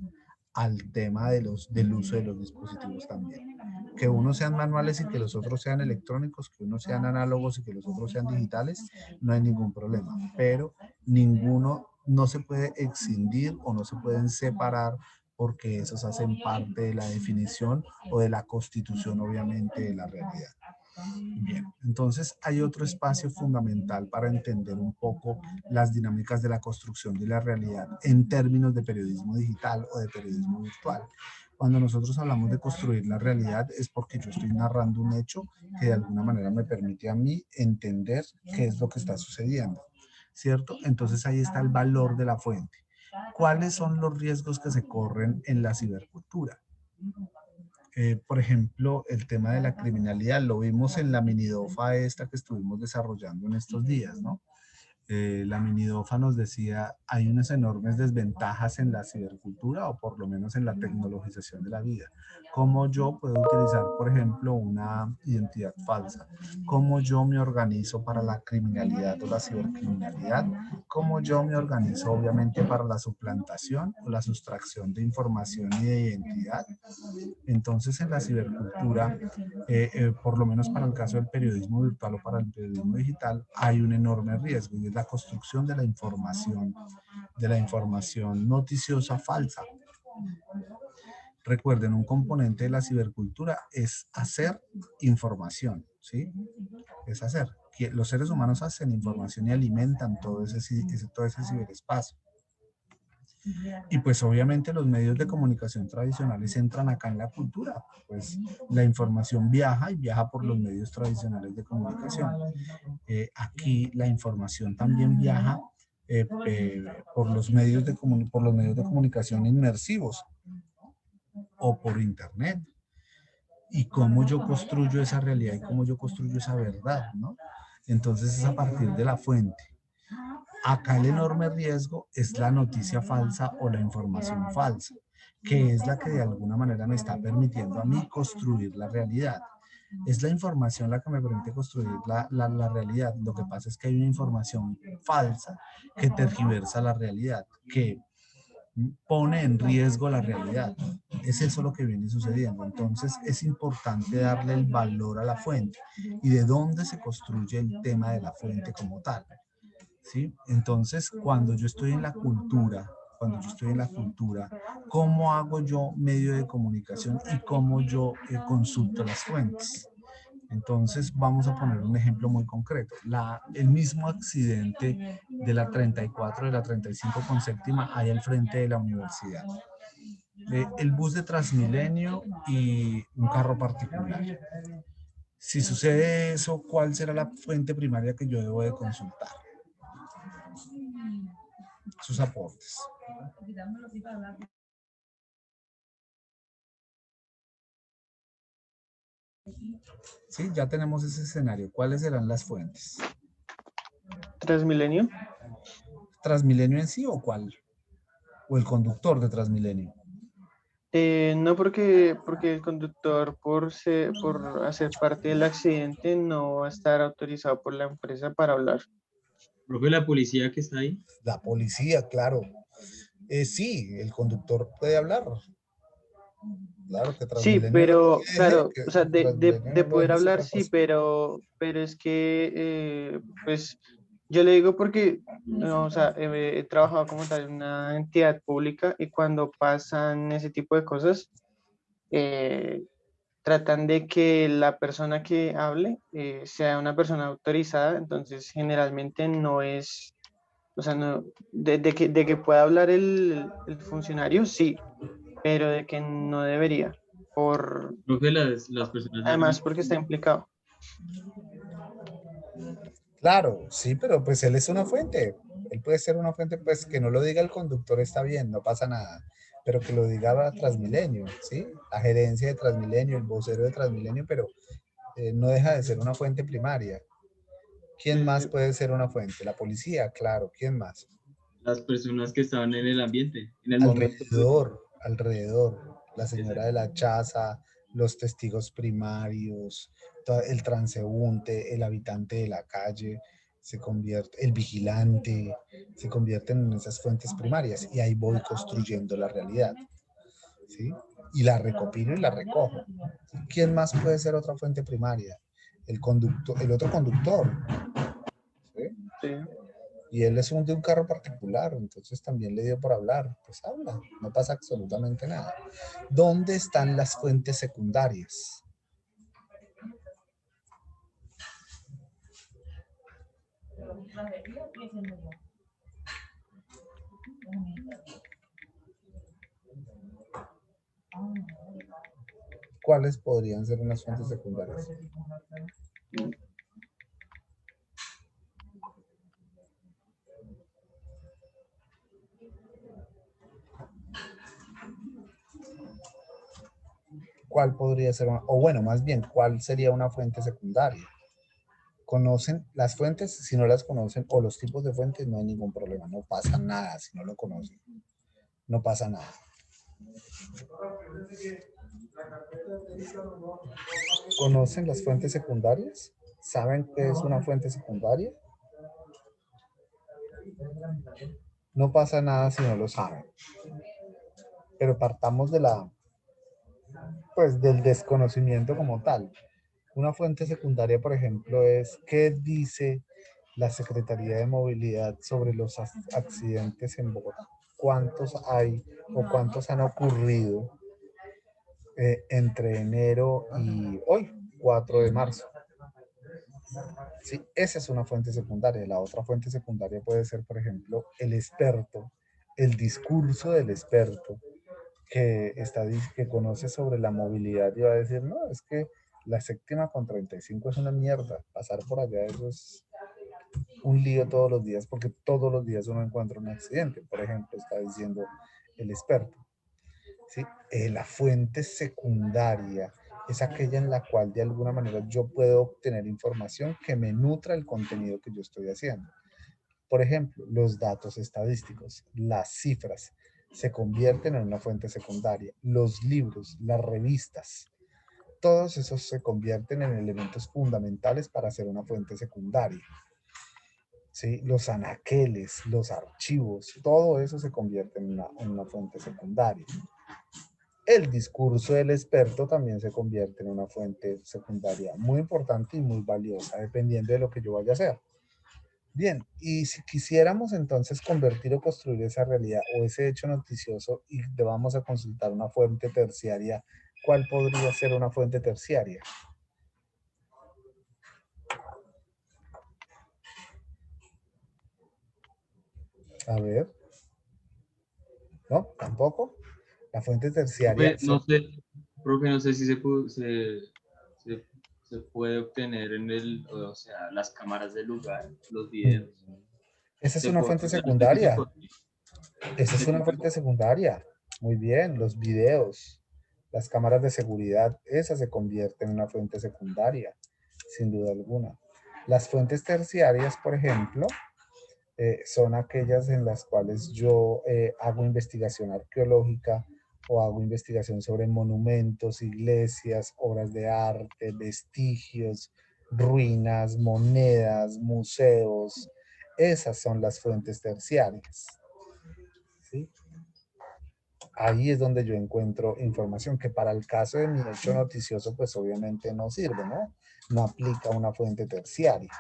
al tema del uso de los dispositivos también. Que unos sean manuales y que los otros sean electrónicos, que unos sean análogos y que los otros sean digitales, no hay ningún problema. Pero ninguno no se puede excindir o no se pueden separar porque esos hacen parte de la definición o de la constitución, obviamente, de la realidad. Bien, entonces hay otro espacio fundamental para entender un poco las dinámicas de la construcción de la realidad en términos de periodismo digital o de periodismo virtual. Cuando nosotros hablamos de construir la realidad es porque yo estoy narrando un hecho que de alguna manera me permite a mí entender qué es lo que está sucediendo, ¿cierto? Entonces ahí está el valor de la fuente. ¿Cuáles son los riesgos que se corren en la cibercultura? Por ejemplo, el tema de la criminalidad, lo vimos en la minidofa esta que estuvimos desarrollando en estos días, ¿no? La minidofa nos decía, hay unas enormes desventajas en la cibercultura o por lo menos en la tecnologización de la vida. Cómo yo puedo utilizar, por ejemplo, una identidad falsa, cómo yo me organizo para la criminalidad o la cibercriminalidad, cómo yo me organizo obviamente para la suplantación o la sustracción de información y de identidad. Entonces, en la cibercultura, por lo menos para el caso del periodismo virtual o para el periodismo digital, hay un enorme riesgo y es la construcción de la información noticiosa falsa. Recuerden, un componente de la cibercultura es hacer información, ¿sí? Es hacer. Los seres humanos hacen información y alimentan todo ese ciberespacio. Y pues obviamente los medios de comunicación tradicionales entran acá en la cultura, pues la información viaja y viaja por los medios tradicionales de comunicación. Aquí la información también viaja por los medios de comunicación inmersivos o por internet. Y cómo yo construyo esa realidad y cómo yo construyo esa verdad, ¿no? Entonces es a partir de la fuente. Acá el enorme riesgo es la noticia falsa o la información falsa, que es la que de alguna manera me está permitiendo a mí construir la realidad. Es la información la que me permite construir la realidad. Lo que pasa es que hay una información falsa que tergiversa la realidad, que pone en riesgo la realidad. Es eso lo que viene sucediendo. Entonces es importante darle el valor a la fuente y de dónde se construye el tema de la fuente como tal. ¿Sí? Entonces, cuando yo estoy en la cultura, ¿cómo hago yo medio de comunicación y cómo yo consulto las fuentes? Entonces, vamos a poner un ejemplo muy concreto. El mismo accidente de la 34, de la 35 con séptima, ahí al frente de la universidad. El bus de Transmilenio y un carro particular. Si sucede eso, ¿cuál será la fuente primaria que yo debo de consultar? Sus aportes. Sí, ya tenemos ese escenario. ¿Cuáles serán las fuentes? Transmilenio. ¿Transmilenio en sí o cuál? ¿O el conductor de Transmilenio? No porque el conductor por hacer parte del accidente no va a estar autorizado por la empresa para hablar. Profe, la policía que está ahí. La policía, claro. Sí, el conductor puede hablar. Claro que Sí, Transmilenio no lo pero deje, claro, que o sea, Transmilenio de no lo poder deje es hablar otra sí, cosa. pero es que, pues, yo le digo porque, no, o sea, he trabajado como tal en una entidad pública y cuando pasan ese tipo de cosas, eh, tratan de que la persona que hable sea una persona autorizada, entonces generalmente no es, o sea, no, de que pueda hablar el funcionario, sí, pero de que no debería, por, Profe, las personas además hablan. porque está implicado. Claro, sí, pero pues él es una fuente. Él puede ser una fuente, pues que no lo diga el conductor está bien, no pasa nada. Pero que lo diga Transmilenio, ¿sí? La gerencia de Transmilenio, el vocero de Transmilenio, pero no deja de ser una fuente primaria. ¿Quién más puede ser una fuente? La policía, claro. ¿Quién más? Las personas que estaban en el ambiente, en el momento. Alrededor. La señora Exacto. de la chaza, los testigos primarios, el transeúnte, el habitante de la calle, se convierte, el vigilante, se convierten en esas fuentes primarias y ahí voy construyendo la realidad, ¿sí? Y la recopilo y la recojo. ¿Quién más puede ser otra fuente primaria? El conductor, el otro conductor, ¿sí? Sí. Y él es de un carro particular, entonces también le dio por hablar. Pues habla, no pasa absolutamente nada. ¿Dónde están las fuentes secundarias? ¿Cuáles podrían ser unas fuentes secundarias? ¿Cuál podría ser o bueno, más bien, cuál sería una fuente secundaria? ¿Conocen las fuentes? Si no las conocen, o los tipos de fuentes, no hay ningún problema, no pasa nada si no lo conocen, no pasa nada. ¿Conocen las fuentes secundarias? ¿Saben qué es una fuente secundaria? No pasa nada si no lo saben. Pero partamos pues del desconocimiento como tal. Una fuente secundaria, por ejemplo, es ¿qué dice la Secretaría de Movilidad sobre los accidentes en Bogotá? ¿Cuántos hay o cuántos han ocurrido entre enero y hoy, 4 de marzo? Sí, esa es una fuente secundaria. La otra fuente secundaria puede ser, por ejemplo, el experto, el discurso del experto que conoce sobre la movilidad y va a decir, no, es que la séptima con 35 es una mierda. Pasar por allá eso es un lío todos los días porque todos los días uno encuentra un accidente. Por ejemplo, está diciendo el experto. ¿Sí? La fuente secundaria es aquella en la cual de alguna manera yo puedo obtener información que me nutra el contenido que yo estoy haciendo. Por ejemplo, los datos estadísticos, las cifras, se convierten en una fuente secundaria. Los libros, las revistas, todos esos se convierten en elementos fundamentales para hacer una fuente secundaria. ¿Sí? Los anaqueles, los archivos, todo eso se convierte en una fuente secundaria. El discurso del experto también se convierte en una fuente secundaria muy importante y muy valiosa, dependiendo de lo que yo vaya a hacer. Bien, y si quisiéramos entonces convertir o construir esa realidad o ese hecho noticioso y vamos a consultar una fuente terciaria, ¿cuál podría ser una fuente terciaria? A ver, ¿no? ¿Tampoco? La fuente terciaria Profe, no sé si se, se puede obtener en o sea, las cámaras del lugar, los videos. esa es una fuente Potencialmente secundaria. Esa es se una puede. fuente secundaria. Muy bien, los videos. Las cámaras de seguridad, esa se convierte en una fuente secundaria, sin duda alguna. Las fuentes terciarias, por ejemplo, son aquellas en las cuales yo hago investigación arqueológica o hago investigación sobre monumentos, iglesias, obras de arte, vestigios, ruinas, monedas, museos. Esas son las fuentes terciarias. ¿Sí? Ahí es donde yo encuentro información que para el caso de mi hecho noticioso, pues obviamente no sirve, ¿no? No aplica una fuente terciaria.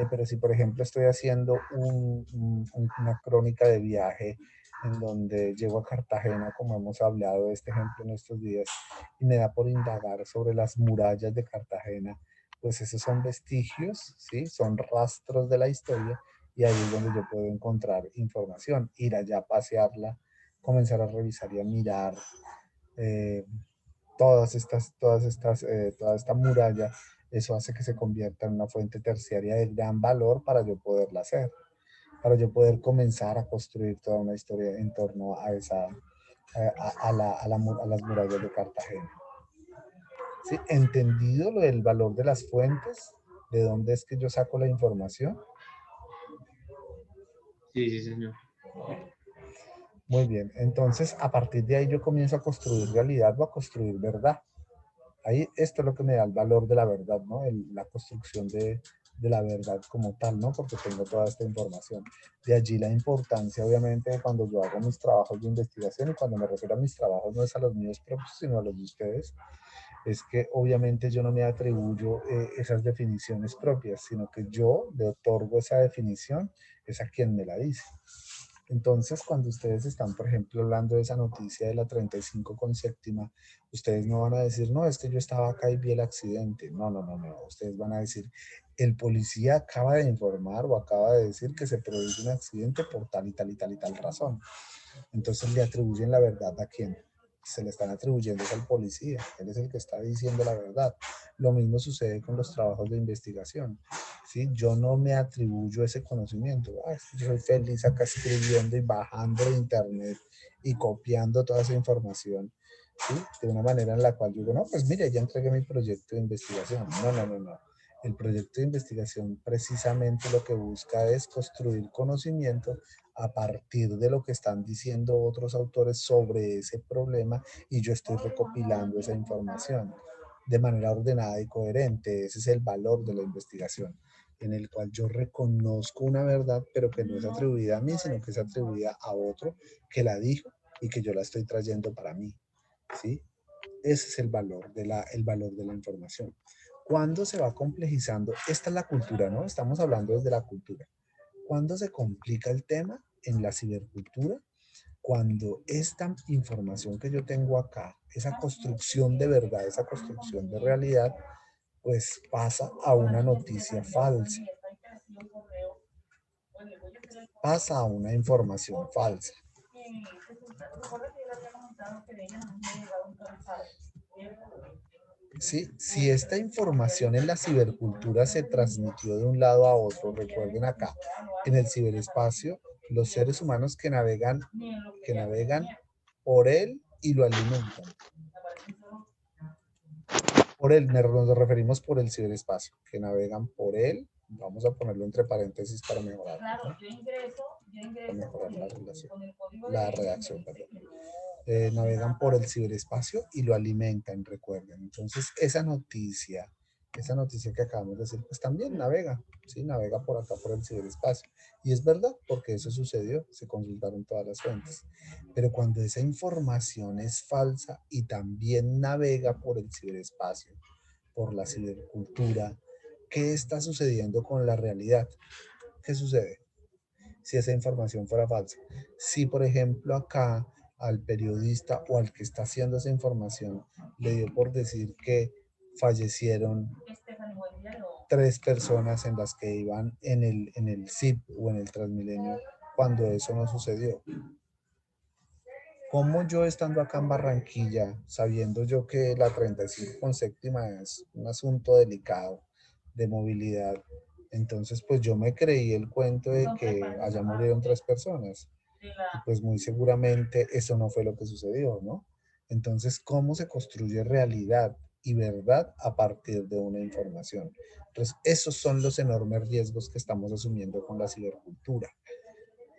Pero si, por ejemplo, estoy haciendo una crónica de viaje en donde llego a Cartagena, como hemos hablado de este ejemplo en estos días, y me da por indagar sobre las murallas de Cartagena, pues esos son vestigios, ¿sí? Son rastros de la historia y ahí es donde yo puedo encontrar información, ir allá a pasearla, comenzar a revisar y a mirar eh, toda esta muralla. Eso hace que se convierta en una fuente terciaria de gran valor para yo poderla hacer, para yo poder comenzar a construir toda una historia en torno a a las murallas de Cartagena. ¿Sí? ¿Entendido lo del valor de las fuentes? ¿De dónde es que yo saco la información? Sí, sí, señor. Muy bien, entonces a partir de ahí yo comienzo a construir realidad o a construir verdad. Ahí esto es lo que me da el valor de la verdad, ¿no? La construcción de la verdad como tal, ¿no? Porque tengo toda esta información. De allí la importancia, obviamente, de cuando yo hago mis trabajos de investigación, y cuando me refiero a mis trabajos no es a los míos propios, sino a los de ustedes, es que obviamente yo no me atribuyo esas definiciones propias, sino que yo le otorgo esa definición, es a quien me la dice. Entonces, cuando ustedes están, por ejemplo, hablando de esa noticia de la 35 con séptima, ustedes no van a decir, no, es que yo estaba acá y vi el accidente. No, no, no, no. Ustedes van a decir, el policía acaba de informar o acaba de decir que se produjo un accidente por tal y tal y tal y tal razón. Entonces le atribuyen la verdad a quién. Se le están atribuyendo al policía. Él es el que está diciendo la verdad. Lo mismo sucede con los trabajos de investigación. ¿Sí? Yo no me atribuyo ese conocimiento. Yo soy feliz acá escribiendo y bajando de internet y copiando toda esa información, ¿sí? De una manera en la cual yo digo, no, pues mire, ya entregué mi proyecto de investigación. No, no, no, no. El proyecto de investigación precisamente lo que busca es construir conocimiento a partir de lo que están diciendo otros autores sobre ese problema y yo estoy recopilando esa información de manera ordenada y coherente. Ese es el valor de la investigación, en el cual yo reconozco una verdad, pero que no es atribuida a mí, sino que es atribuida a otro que la dijo y que yo la estoy trayendo para mí. ¿Sí? Ese es el valor de la información. ¿Cuándo se va complejizando? Esta es la cultura, ¿no? Estamos hablando desde la cultura. ¿Cuándo se complica el tema? En la cibercultura, cuando esta información que yo tengo acá, esa construcción de verdad, esa construcción de realidad, pues pasa a una noticia falsa. Pasa a una información falsa. ¿Sí? Si esta información en la cibercultura se transmitió de un lado a otro, recuerden acá, en el ciberespacio, los seres humanos que navegan por él y lo alimentan. Por él, nos referimos por el ciberespacio, que navegan por él, vamos a ponerlo entre paréntesis para mejorar, ¿no? Para mejorar la relación, la redacción, perdón. Navegan por el ciberespacio y lo alimentan, recuerden. Entonces, esa noticia que acabamos de decir, pues también navega, ¿sí? Navega por acá, por el ciberespacio. Y es verdad, porque eso sucedió, se consultaron todas las fuentes. Pero cuando esa información es falsa y también navega por el ciberespacio, por la cibercultura, ¿qué está sucediendo con la realidad? ¿Qué sucede si esa información fuera falsa? Si, por ejemplo, acá al periodista o al que está haciendo esa información le dio por decir que fallecieron 3 personas en las que iban en el ZIP o en el Transmilenio, cuando eso no sucedió. ¿Cómo yo estando acá en Barranquilla, sabiendo yo que la 35 con séptima es un asunto delicado de movilidad, entonces pues yo me creí el cuento de que allá murieron 3 personas? Y pues muy seguramente eso no fue lo que sucedió, ¿no? Entonces, ¿cómo se construye realidad y verdad a partir de una información? Entonces, esos son los enormes riesgos que estamos asumiendo con la cibercultura,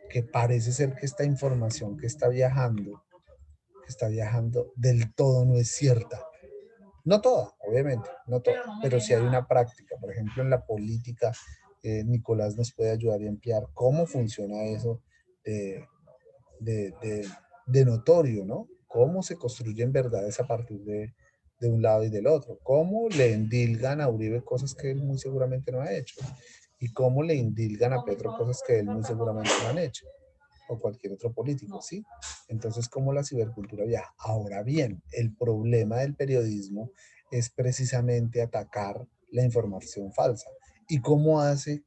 que parece ser que esta información que está viajando del todo no es cierta. No toda, obviamente, no toda, pero sí hay una práctica. Por ejemplo, en la política, Nicolás nos puede ayudar a ampliar cómo funciona eso de, de, de, de notorio, ¿no? Cómo se construyen verdades a partir de un lado y del otro. Cómo le endilgan a Uribe cosas que él muy seguramente no ha hecho. Y cómo le endilgan a Petro cosas que él muy seguramente no han hecho. O cualquier otro político, ¿sí? Entonces, ¿cómo la cibercultura viaja? Ahora bien, el problema del periodismo es precisamente atacar la información falsa. ¿Y cómo hace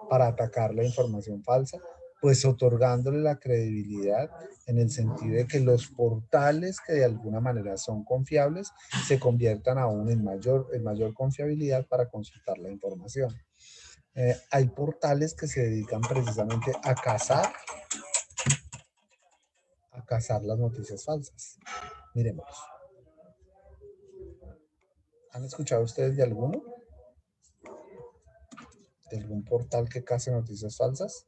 para atacar la información falsa? Pues otorgándole la credibilidad en el sentido de que los portales que de alguna manera son confiables se conviertan aún en mayor confiabilidad para consultar la información. Hay portales que se dedican precisamente a cazar las noticias falsas. Miremos. ¿Han escuchado ustedes de alguno? ¿De algún portal que cace noticias falsas?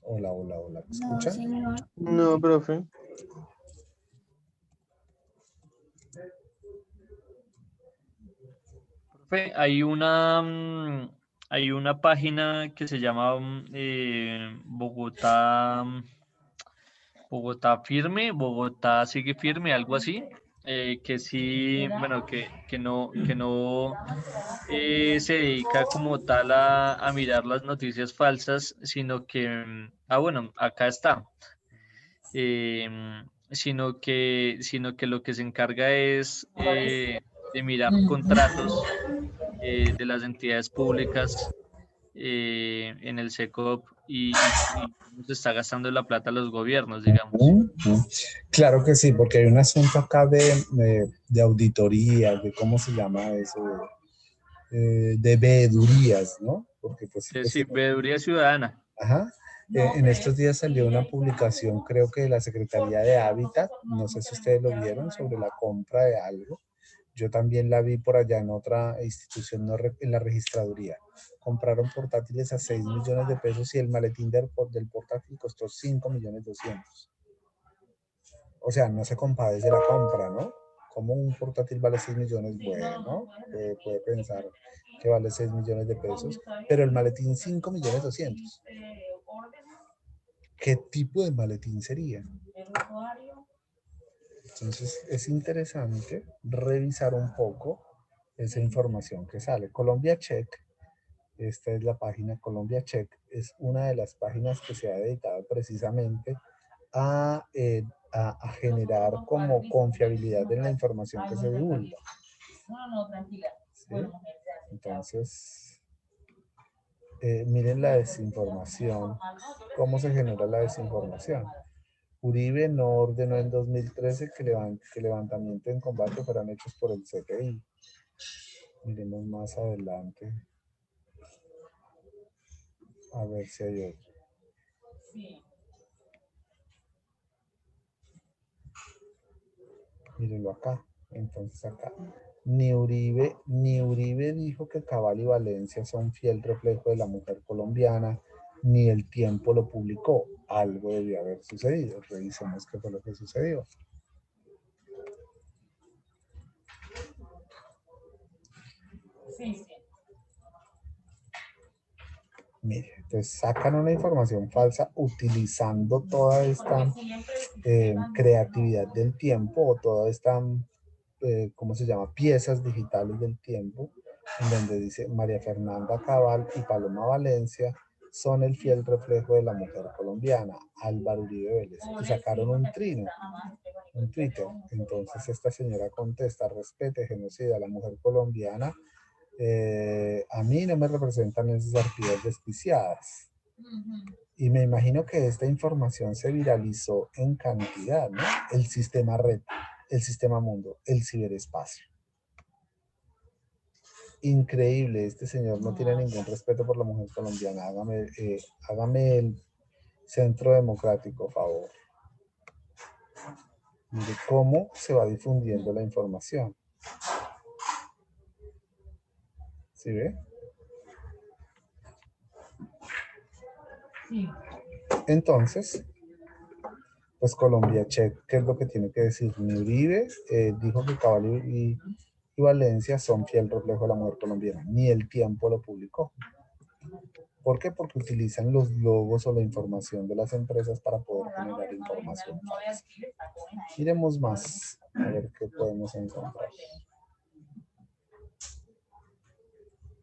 Hola, hola, hola. ¿Me escuchan? No, profe. Profe, hay una página que se llama Bogotá Firme, Bogotá Sigue Firme, algo así, que sí, bueno, que no se dedica como tal a mirar las noticias falsas, sino que, bueno, acá está, sino que lo que se encarga es de mirar contratos de las entidades públicas en el SECOP y cómo se está gastando la plata los gobiernos, digamos. Claro que sí, porque hay un asunto acá de auditoría, de cómo se llama eso, de veedurías, ¿no? Porque pues Sí, veeduría ciudadana. ajá. En estos días salió una publicación, creo que de la Secretaría de Hábitat, no sé si ustedes lo vieron, sobre la compra de algo. Yo también la vi por allá en otra institución, en la registraduría. Compraron portátiles a 6 millones de pesos y el maletín del portátil costó 5.200.000. O sea, no se compadece la compra, ¿no? Como un portátil vale 6 millones, bueno, puede pensar que vale 6 millones de pesos, pero el maletín 5.200.000. ¿Qué tipo de maletín sería? Entonces es interesante revisar un poco esa información que sale. Colombia Check, esta es la página Colombia Check, es una de las páginas que se ha dedicado precisamente a generar como confiabilidad en la información que se divulga. ¿Sí? Entonces, miren la desinformación, cómo se genera la desinformación. Uribe no ordenó en 2013 que levantamiento en combate fueran hechos por el CTI. Miremos más adelante. A ver si hay otro. Mírenlo acá. Entonces acá. Ni Uribe dijo que Cabal y Valencia son fiel reflejo de la mujer colombiana, ni El Tiempo lo publicó. Algo debió haber sucedido. Revisemos qué fue lo que sucedió. Mire, entonces sacan una información falsa utilizando toda esta creatividad del tiempo o toda esta, ¿cómo se llama? Piezas digitales del tiempo, en donde dice María Fernanda Cabal y Paloma Valencia son el fiel reflejo de la mujer colombiana, Álvaro Uribe Vélez. Y sacaron un trino, un Twitter. Entonces esta señora contesta, respete, genocida a la mujer colombiana. A mí no me representan esas arpías desquiciadas. Y me imagino que esta información se viralizó en cantidad, ¿no? El sistema red, el sistema mundo, el ciberespacio. Increíble, este señor no tiene ningún respeto por la mujer colombiana. Hágame el centro democrático, por favor. Mire cómo se va difundiendo la información. ¿Sí ve? Entonces, pues Colombia Check, ¿qué es lo que tiene que decir? Ni Uribe dijo que Cabal y Valencia son fiel reflejo de la mujer colombiana. Ni El Tiempo lo publicó. ¿Por qué? Porque utilizan los logos o la información de las empresas para poder generar información falsa. Miremos más, a ver qué podemos encontrar.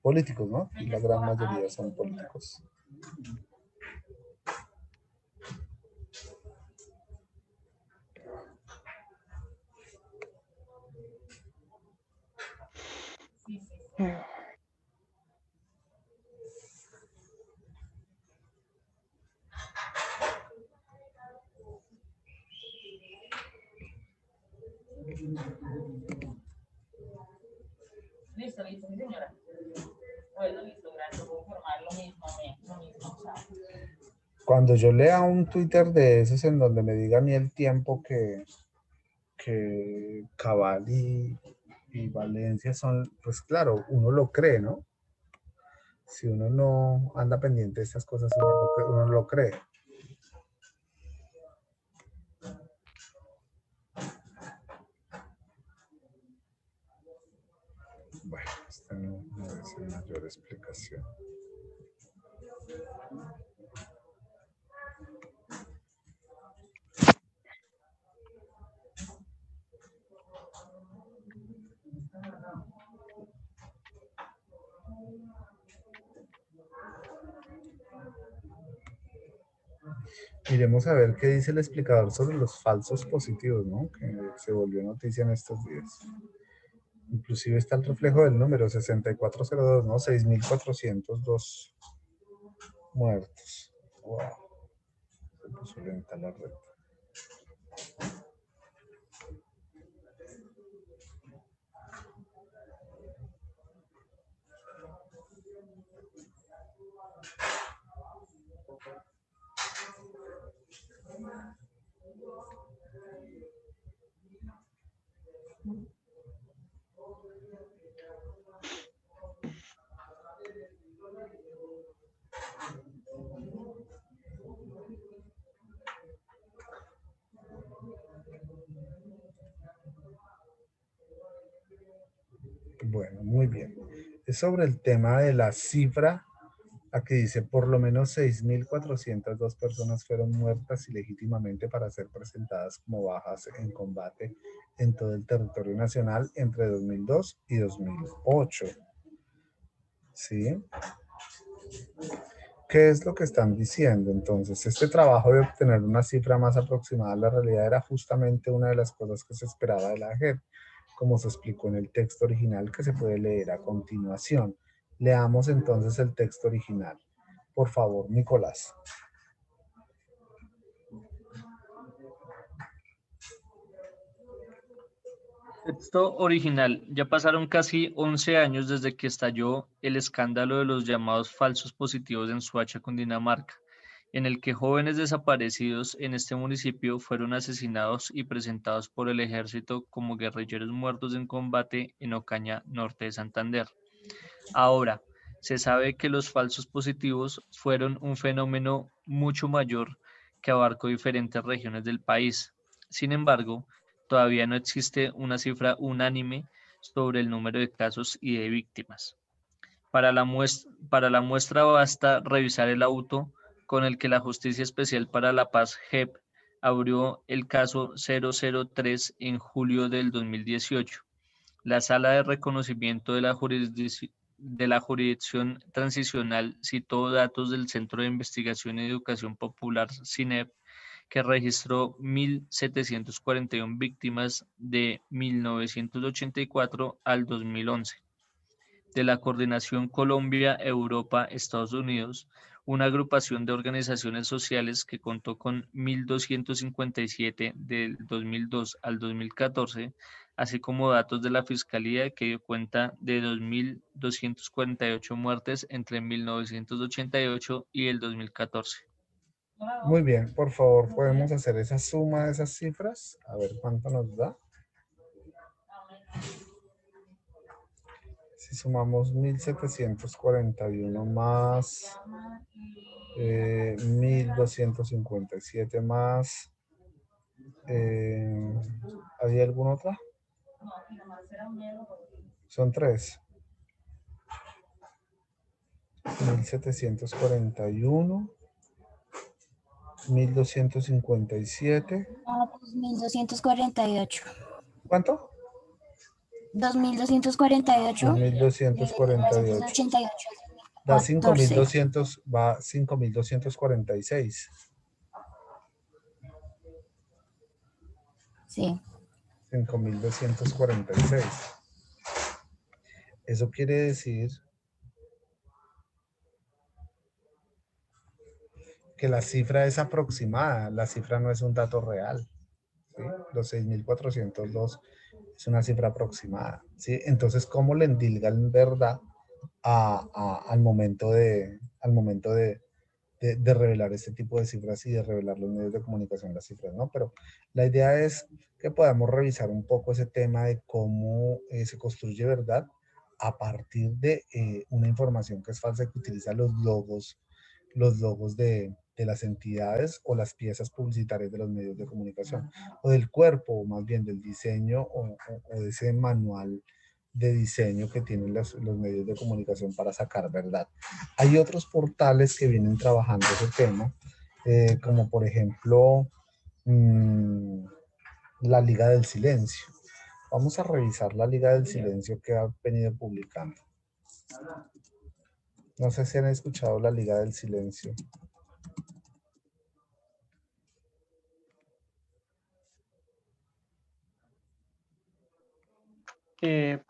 Políticos, ¿no? Y la gran mayoría son políticos. Listo, listo, mi señora. Bueno, listo, gracias por informar lo mismo, chao. Cuando yo lea un Twitter de esos en donde me diga ni El Tiempo que Cabal y Valencia son, pues claro, uno lo cree, ¿no? Si uno no anda pendiente de estas cosas, uno lo cree. Bueno, esta no merece mayor explicación. Miremos a ver qué dice el explicador sobre los falsos positivos, ¿no? Que se volvió noticia en estos días. Inclusive está el reflejo del número 6402, ¿no? 6.402 muertos. Wow. Se puso lenta la red. Bueno, muy bien. Es sobre el tema de la cifra. Aquí dice, por lo menos 6.402 personas fueron muertas ilegítimamente para ser presentadas como bajas en combate en todo el territorio nacional entre 2002 y 2008. ¿Sí? ¿Qué es lo que están diciendo? Entonces, este trabajo de obtener una cifra más aproximada a la realidad era justamente una de las cosas que se esperaba de la JEP, como se explicó en el texto original que se puede leer a continuación. Leamos entonces el texto original. Por favor, Nicolás. Texto original. Ya pasaron casi 11 años desde que estalló el escándalo de los llamados falsos positivos en Suacha, Cundinamarca, en el que jóvenes desaparecidos en este municipio fueron asesinados y presentados por el ejército como guerrilleros muertos en combate en Ocaña, norte de Santander. Ahora, se sabe que los falsos positivos fueron un fenómeno mucho mayor que abarcó diferentes regiones del país. Sin embargo, todavía no existe una cifra unánime sobre el número de casos y de víctimas. Para la muestra basta revisar el auto con el que la Justicia Especial para la Paz, JEP, abrió el caso 003 en julio del 2018. La Sala de Reconocimiento de la Jurisdicción Transicional citó datos del Centro de Investigación y Educación Popular, CINEP, que registró 1.741 víctimas de 1984 al 2011. De la Coordinación Colombia-Europa-Estados Unidos, una agrupación de organizaciones sociales que contó con 1.257 del 2002 al 2014, así como datos de la Fiscalía que dio cuenta de 2.248 muertes entre 1988 y el 2014. Muy bien, por favor, podemos hacer esa suma de esas cifras. A ver cuánto nos da. Si sumamos 1741 más 1257 más. ¿Había alguna otra? Son 3. 1741, 1257. 2248. ¿Cuánto? 2248. 2248. 88. Da 5200, va 5246. Sí. 5246. Eso quiere decir que la cifra es aproximada, la cifra no es un dato real, ¿sí? Los 6402 es una cifra aproximada, ¿sí? Entonces, ¿cómo le endilgan verdad al momento de revelar este tipo de cifras y de revelar los medios de comunicación las cifras, ¿no? Pero la idea es que podamos revisar un poco ese tema de cómo se construye verdad a partir de una información que es falsa y que utiliza los logos de las entidades o las piezas publicitarias de los medios de comunicación, o del cuerpo, o más bien del diseño o de ese manual de diseño que tienen los medios de comunicación para sacar verdad. Hay otros portales que vienen trabajando ese tema, como por ejemplo la Liga del Silencio. Vamos a revisar la Liga del Silencio que ha venido publicando. No sé si han escuchado la Liga del Silencio.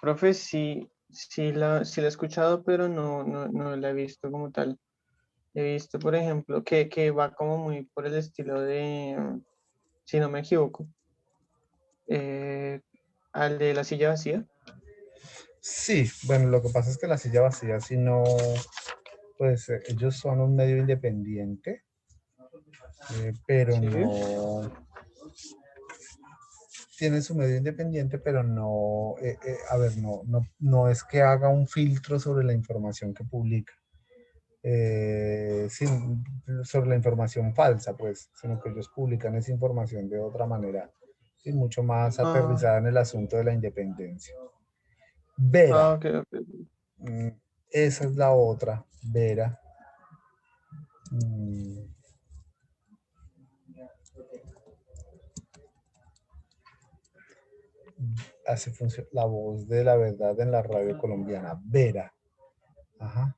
Profe, sí la he escuchado, pero no la he visto como tal. He visto, por ejemplo, que va como muy por el estilo de, si no me equivoco, al de la silla vacía. Sí, bueno, lo que pasa es que la silla vacía, si no, pues ellos son un medio independiente, pero Sí. no... Tiene su medio independiente, pero no, a ver, no es que haga un filtro sobre la información que publica, sobre la información falsa, pues, sino que ellos publican esa información de otra manera y mucho más aterrizada en el asunto de la independencia. Vera, Okay. esa es la otra, Vera. Hace función la voz de la verdad en la radio colombiana, Vera. Ajá.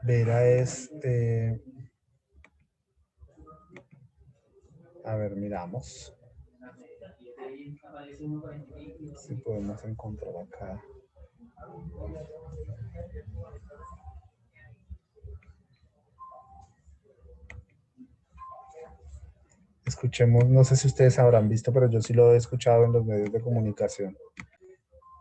Vera es, a ver, miramos. Si podemos encontrar acá. Escuchemos, no sé si ustedes habrán visto, pero yo sí lo he escuchado en los medios de comunicación.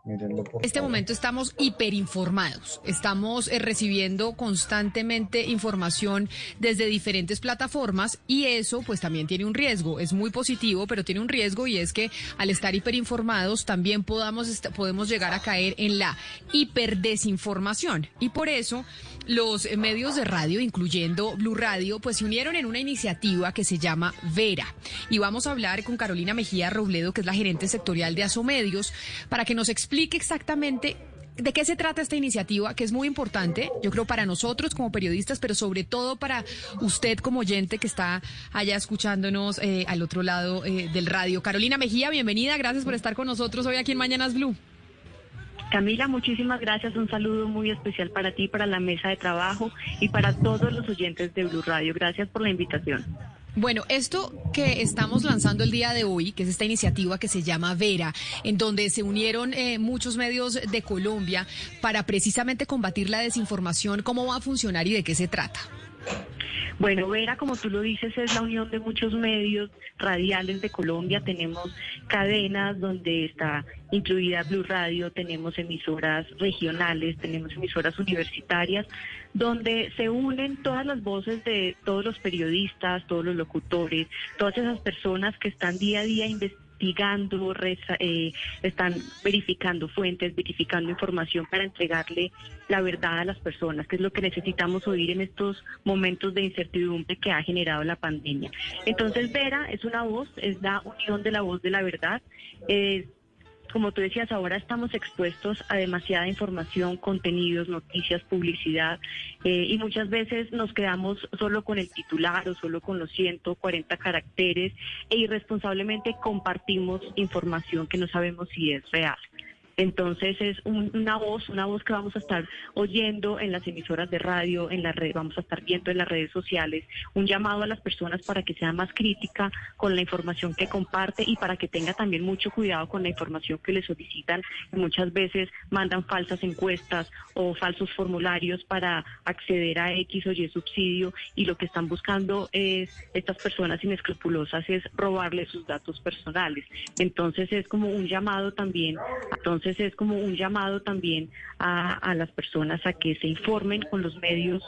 Mírenlo, por En este favor. momento estamos hiperinformados, estamos recibiendo constantemente información desde diferentes plataformas y eso pues también tiene un riesgo, es muy positivo pero tiene un riesgo y es que al estar hiperinformados también podemos llegar a caer en la hiperdesinformación y por eso los medios de radio, incluyendo Blue Radio, pues se unieron en una iniciativa que se llama Vera y vamos a hablar con Carolina Mejía Robledo, que es la gerente sectorial de Asomedios, para que nos explique exactamente de qué se trata esta iniciativa, que es muy importante, yo creo, para nosotros como periodistas, pero sobre todo para usted como oyente que está allá escuchándonos al otro lado del radio. Carolina Mejía, bienvenida, gracias por estar con nosotros hoy aquí en Mañanas Blue. Camila, muchísimas gracias, un saludo muy especial para ti, para la mesa de trabajo y para todos los oyentes de Blue Radio. Gracias por la invitación. Bueno, esto que estamos lanzando el día de hoy, que es esta iniciativa que se llama Vera, en donde se unieron muchos medios de Colombia para precisamente combatir la desinformación, ¿cómo va a funcionar y de qué se trata? Bueno, Vera, como tú lo dices, es la unión de muchos medios radiales de Colombia. Tenemos cadenas donde está incluida Blue Radio, tenemos emisoras regionales, tenemos emisoras universitarias, donde se unen todas las voces de todos los periodistas, todos los locutores, todas esas personas que están día a día investigando, están verificando fuentes, verificando información para entregarle la verdad a las personas, que es lo que necesitamos oír en estos momentos de incertidumbre que ha generado la pandemia. Entonces, Vera es una voz, es la unión de la voz de la verdad. Como tú decías, ahora estamos expuestos a demasiada información, contenidos, noticias, publicidad, y muchas veces nos quedamos solo con el titular o solo con los 140 caracteres e irresponsablemente compartimos información que no sabemos si es real. Entonces es una voz que vamos a estar oyendo en las emisoras de radio, en la red, vamos a estar viendo en las redes sociales, un llamado a las personas para que sea más crítica con la información que comparte y para que tenga también mucho cuidado con la información que le solicitan. Muchas veces mandan falsas encuestas o falsos formularios para acceder a X o Y subsidio, y lo que están buscando es, estas personas inescrupulosas, es robarle sus datos personales. Entonces es como un llamado también, a las personas a que se informen con los medios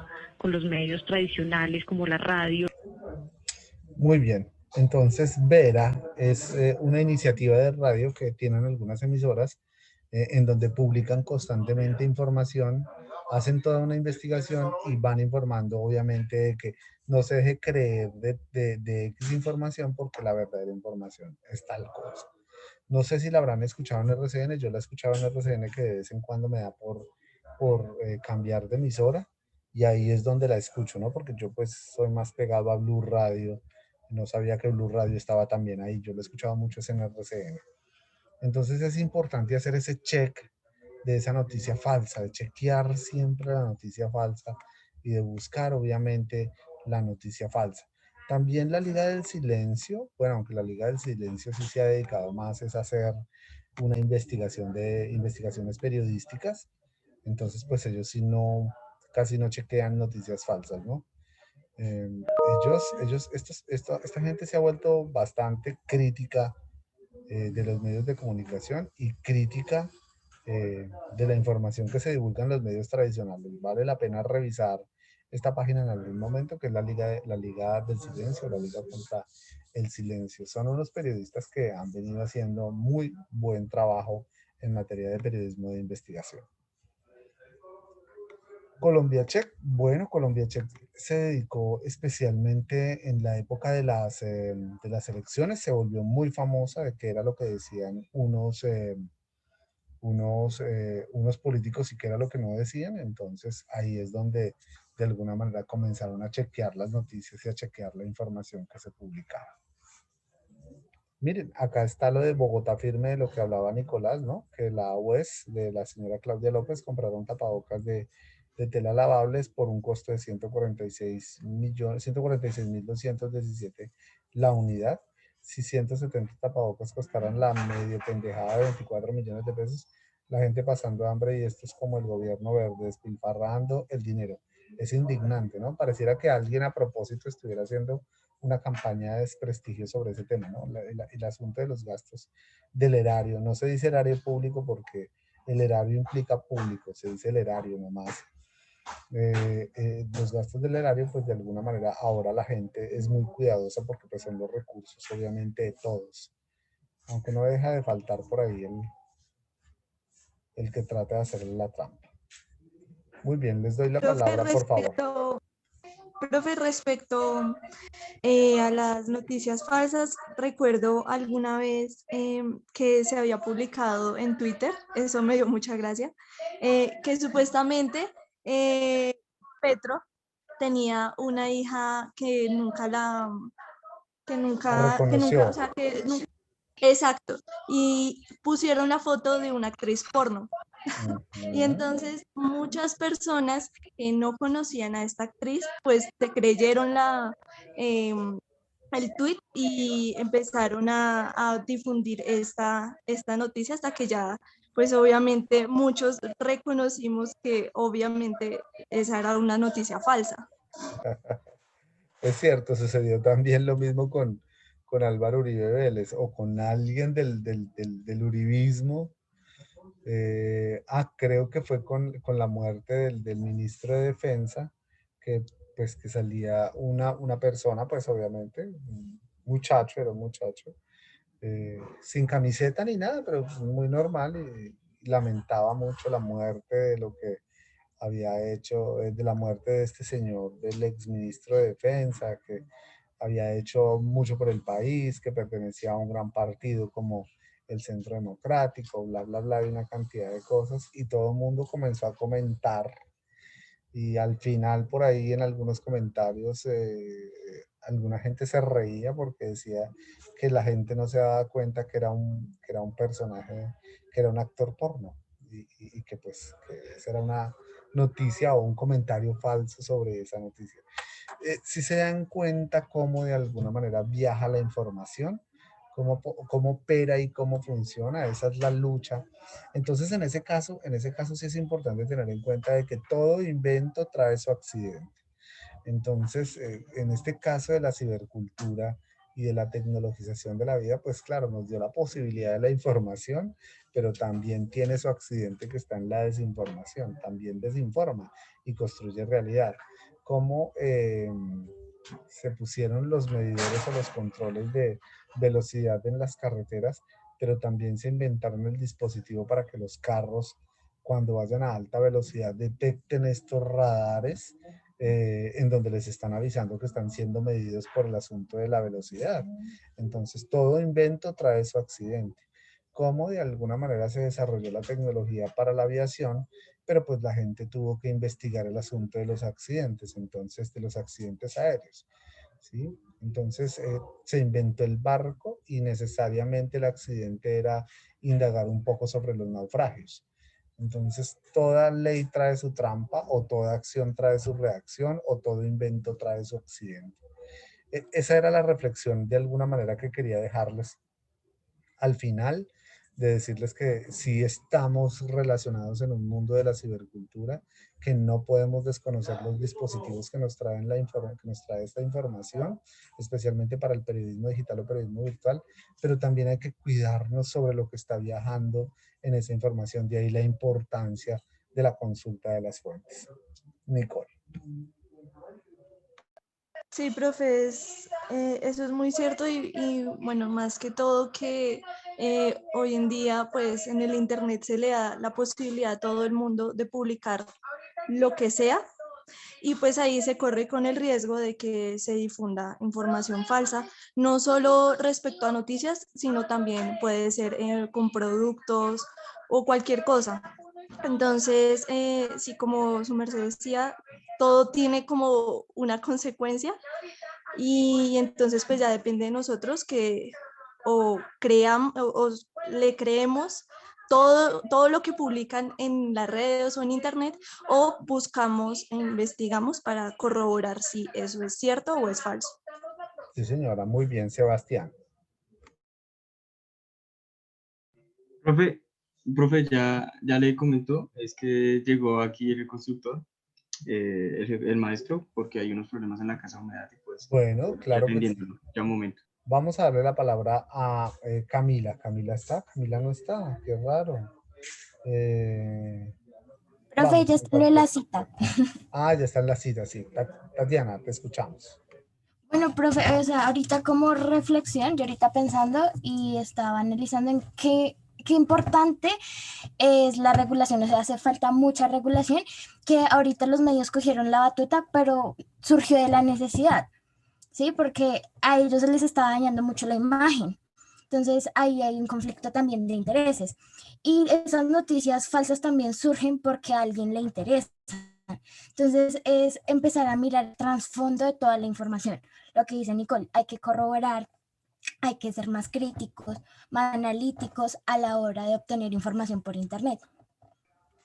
tradicionales como la radio. Muy bien. Entonces, Vera es una iniciativa de radio que tienen algunas emisoras en donde publican constantemente información, hacen toda una investigación y van informando, obviamente, de que no se deje creer de X información, porque la verdadera información es tal cosa. No sé si la habrán escuchado en RCN, yo la he escuchado en RCN, que de vez en cuando me da por cambiar de emisora, y ahí es donde la escucho, ¿no? Porque yo pues soy más pegado a Blue Radio, no sabía que Blue Radio estaba también ahí, yo lo he escuchado mucho en RCN. Entonces es importante hacer ese check de esa noticia falsa, de chequear siempre la noticia falsa y de buscar obviamente la noticia falsa. También la Liga del Silencio, bueno, aunque la Liga del Silencio sí se ha dedicado más es a hacer una investigación de investigaciones periodísticas, entonces pues ellos sí no, casi no chequean noticias falsas, ¿no? Esta gente se ha vuelto bastante crítica de los medios de comunicación y crítica de la información que se divulga en los medios tradicionales. Vale la pena revisar esta página en algún momento, que es la Liga del Silencio, la Liga contra el Silencio. Son unos periodistas que han venido haciendo muy buen trabajo en materia de periodismo de investigación. Colombia Check. Bueno, Colombia Check se dedicó especialmente en la época de las elecciones, se volvió muy famosa de que era lo que decían unos políticos y que era lo que no decían. Entonces ahí es donde de alguna manera comenzaron a chequear las noticias y a chequear la información que se publicaba. Miren, acá está lo de Bogotá Firme, de lo que hablaba Nicolás, ¿no? Que la UES de la señora Claudia López compraron tapabocas de tela lavables por un costo de 146.217 la unidad. Si 170 tapabocas costaran la medio pendejada de 24 millones de pesos, la gente pasando hambre, y esto es como el gobierno verde despilfarrando el dinero. Es indignante, ¿no? Pareciera que alguien a propósito estuviera haciendo una campaña de desprestigio sobre ese tema, ¿no? El asunto de los gastos del erario. No se dice erario público porque el erario implica público, se dice el erario nomás. Los gastos del erario, pues de alguna manera ahora la gente es muy cuidadosa porque pues son los recursos obviamente de todos, aunque no deja de faltar por ahí el que trata de hacerle la trampa. Muy bien, les doy la palabra, por favor. Profe, respecto a las noticias falsas, recuerdo alguna vez que se había publicado en Twitter, eso me dio mucha gracia, que supuestamente Petro tenía una hija que nunca, o sea, que nunca, exacto, y pusieron la foto de una actriz porno. Y entonces muchas personas que no conocían a esta actriz, pues se creyeron el tweet y empezaron a difundir esta noticia, hasta que ya, pues obviamente muchos reconocimos que obviamente esa era una noticia falsa. Es cierto, sucedió también lo mismo con Álvaro Uribe Vélez o con alguien del uribismo. Creo que fue con la muerte del ministro de Defensa, que pues que salía una persona, pues obviamente, un muchacho, era un muchacho, sin camiseta ni nada, pero pues, muy normal y lamentaba mucho la muerte de lo que había hecho, de la muerte de este señor, del exministro de Defensa, que había hecho mucho por el país, que pertenecía a un gran partido como el Centro Democrático, bla, bla, bla, y una cantidad de cosas, y todo el mundo comenzó a comentar, y al final por ahí en algunos comentarios, alguna gente se reía porque decía que la gente no se daba cuenta que era un personaje, que era un actor porno, y que pues que esa era una noticia o un comentario falso sobre esa noticia. Si se dan cuenta cómo de alguna manera viaja la información, cómo opera y cómo funciona, esa es la lucha. Entonces, en ese caso sí es importante tener en cuenta de que todo invento trae su accidente. Entonces, en este caso de la cibercultura y de la tecnologización de la vida, pues claro, nos dio la posibilidad de la información, pero también tiene su accidente que está en la desinformación, también desinforma y construye realidad. Cómo se pusieron los medidores o los controles de velocidad en las carreteras, pero también se inventaron el dispositivo para que los carros, cuando vayan a alta velocidad, detecten estos radares en donde les están avisando que están siendo medidos por el asunto de la velocidad. Entonces, todo invento trae su accidente. Cómo de alguna manera se desarrolló la tecnología para la aviación, pero pues la gente tuvo que investigar el asunto de los accidentes, entonces de los accidentes aéreos, ¿sí? Entonces se inventó el barco y necesariamente el accidente era indagar un poco sobre los naufragios. Entonces, toda ley trae su trampa, o toda acción trae su reacción, o todo invento trae su accidente. Esa era la reflexión de alguna manera que quería dejarles al final, de decirles que sí estamos relacionados en un mundo de la cibercultura, que no podemos desconocer los dispositivos que nos traen que nos trae esta información, especialmente para el periodismo digital o periodismo virtual, pero también hay que cuidarnos sobre lo que está viajando en esa información, de ahí la importancia de la consulta de las fuentes. Nicole. Sí, profe, eso es muy cierto y bueno, más que todo que hoy en día pues en el internet se le da la posibilidad a todo el mundo de publicar lo que sea y pues ahí se corre con el riesgo de que se difunda información falsa, no solo respecto a noticias, sino también puede ser con productos o cualquier cosa. Entonces, sí, como su merced decía, todo tiene como una consecuencia y entonces pues ya depende de nosotros que o le creemos todo lo que publican en las redes o en internet o buscamos e investigamos para corroborar si eso es cierto o es falso. Sí, señora, muy bien, Sebastián. Profe, ya le comentó, es que llegó aquí el constructor, el maestro, porque hay unos problemas en la casa húmeda y pues Bueno, claro que sí. atendiéndolo, ya un momento. Vamos a darle la palabra a Camila. ¿Camila está? Camila no está. Qué raro. Profe, ya estoy en la cita. Ya está en la cita, sí. Tatiana, te escuchamos. Bueno, profe, o sea, ahorita como reflexión, yo ahorita pensando y estaba analizando en qué importante es la regulación, o sea, hace falta mucha regulación, que ahorita los medios cogieron la batuta, pero surgió de la necesidad, ¿sí? Porque a ellos les está dañando mucho la imagen. Entonces ahí hay un conflicto también de intereses. Y esas noticias falsas también surgen porque a alguien le interesa. Entonces es empezar a mirar el trasfondo de toda la información. Lo que dice Nicole, hay que corroborar, hay que ser más críticos, más analíticos a la hora de obtener información por internet.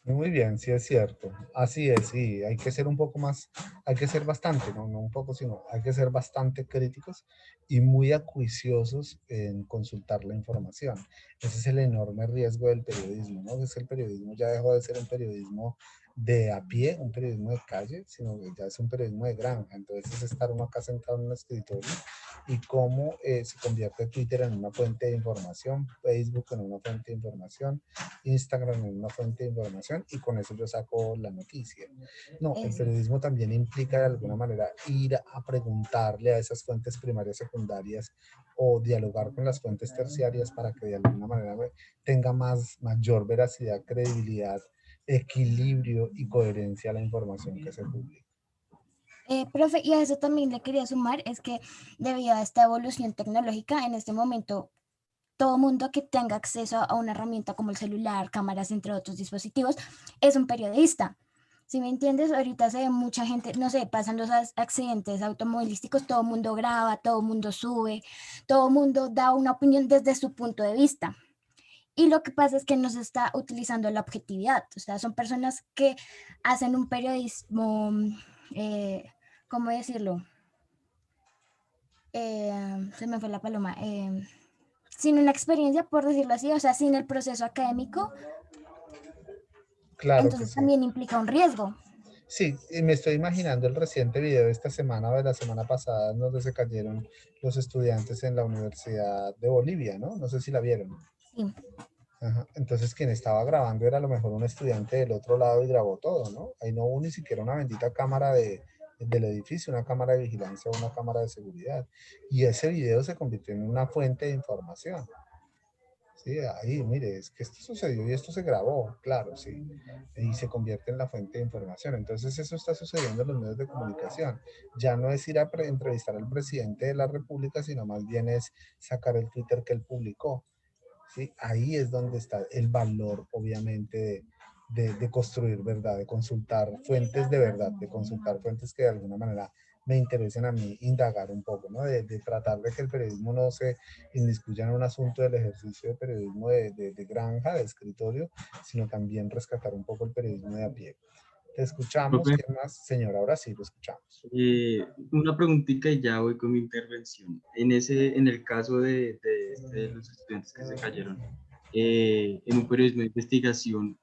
Muy bien, sí es cierto. Así es, sí. Hay que ser un poco más, hay que ser bastante, no un poco, sino hay que ser bastante críticos y muy acuiciosos en consultar la información. Ese es el enorme riesgo del periodismo, ¿no? Es que el periodismo ya dejó de ser un periodismo de a pie, un periodismo de calle, sino que ya es un periodismo de granja. Entonces es estar uno acá sentado en un escritorio y cómo se convierte Twitter en una fuente de información, Facebook en una fuente de información, Instagram en una fuente de información, y con eso yo saco la noticia. No, el periodismo también implica de alguna manera ir a preguntarle a esas fuentes primarias, secundarias, o dialogar con las fuentes terciarias para que de alguna manera tenga mayor veracidad, credibilidad, equilibrio y coherencia a la información que se publica. Profe, y a eso también le quería sumar, es que debido a esta evolución tecnológica, en este momento, todo mundo que tenga acceso a una herramienta como el celular, cámaras, entre otros dispositivos, es un periodista. ¿Sí me entiendes? Ahorita se ve mucha gente, no sé, pasan los accidentes automovilísticos, todo el mundo graba, todo el mundo sube, todo el mundo da una opinión desde su punto de vista. Y lo que pasa es que no se está utilizando la objetividad. O sea, son personas que hacen un periodismo, ¿cómo decirlo? Se me fue la paloma. Sin una experiencia, por decirlo así, o sea, sin el proceso académico, claro, entonces también implica un riesgo. Sí, y me estoy imaginando el reciente video de esta semana o de la semana pasada, donde se cayeron los estudiantes en la Universidad de Bolivia, ¿no? No sé si la vieron. Sí. Ajá. Entonces quien estaba grabando era a lo mejor un estudiante del otro lado y grabó todo, ¿no? Ahí no hubo ni siquiera una bendita cámara del edificio, una cámara de vigilancia o una cámara de seguridad. Y ese video se convirtió en una fuente de información. Sí, ahí, mire, es que esto sucedió y esto se grabó, claro, sí. Y se convierte en la fuente de información. Entonces eso está sucediendo en los medios de comunicación. Ya no es ir a entrevistar al presidente de la República, sino más bien es sacar el Twitter que él publicó. ¿Sí? Ahí es donde está el valor, obviamente, de construir verdad, de consultar fuentes de verdad, de consultar fuentes que de alguna manera me interesen a mí indagar un poco, ¿no? De tratar de que el periodismo no se inmiscuya en un asunto del ejercicio de periodismo de granja, de escritorio, sino también rescatar un poco el periodismo de a pie. Te escuchamos. Profe, ¿Qué más? Señor, ahora sí lo escuchamos. una preguntita y ya voy con mi intervención. En el caso de los estudiantes que se cayeron, en un periodismo de investigación,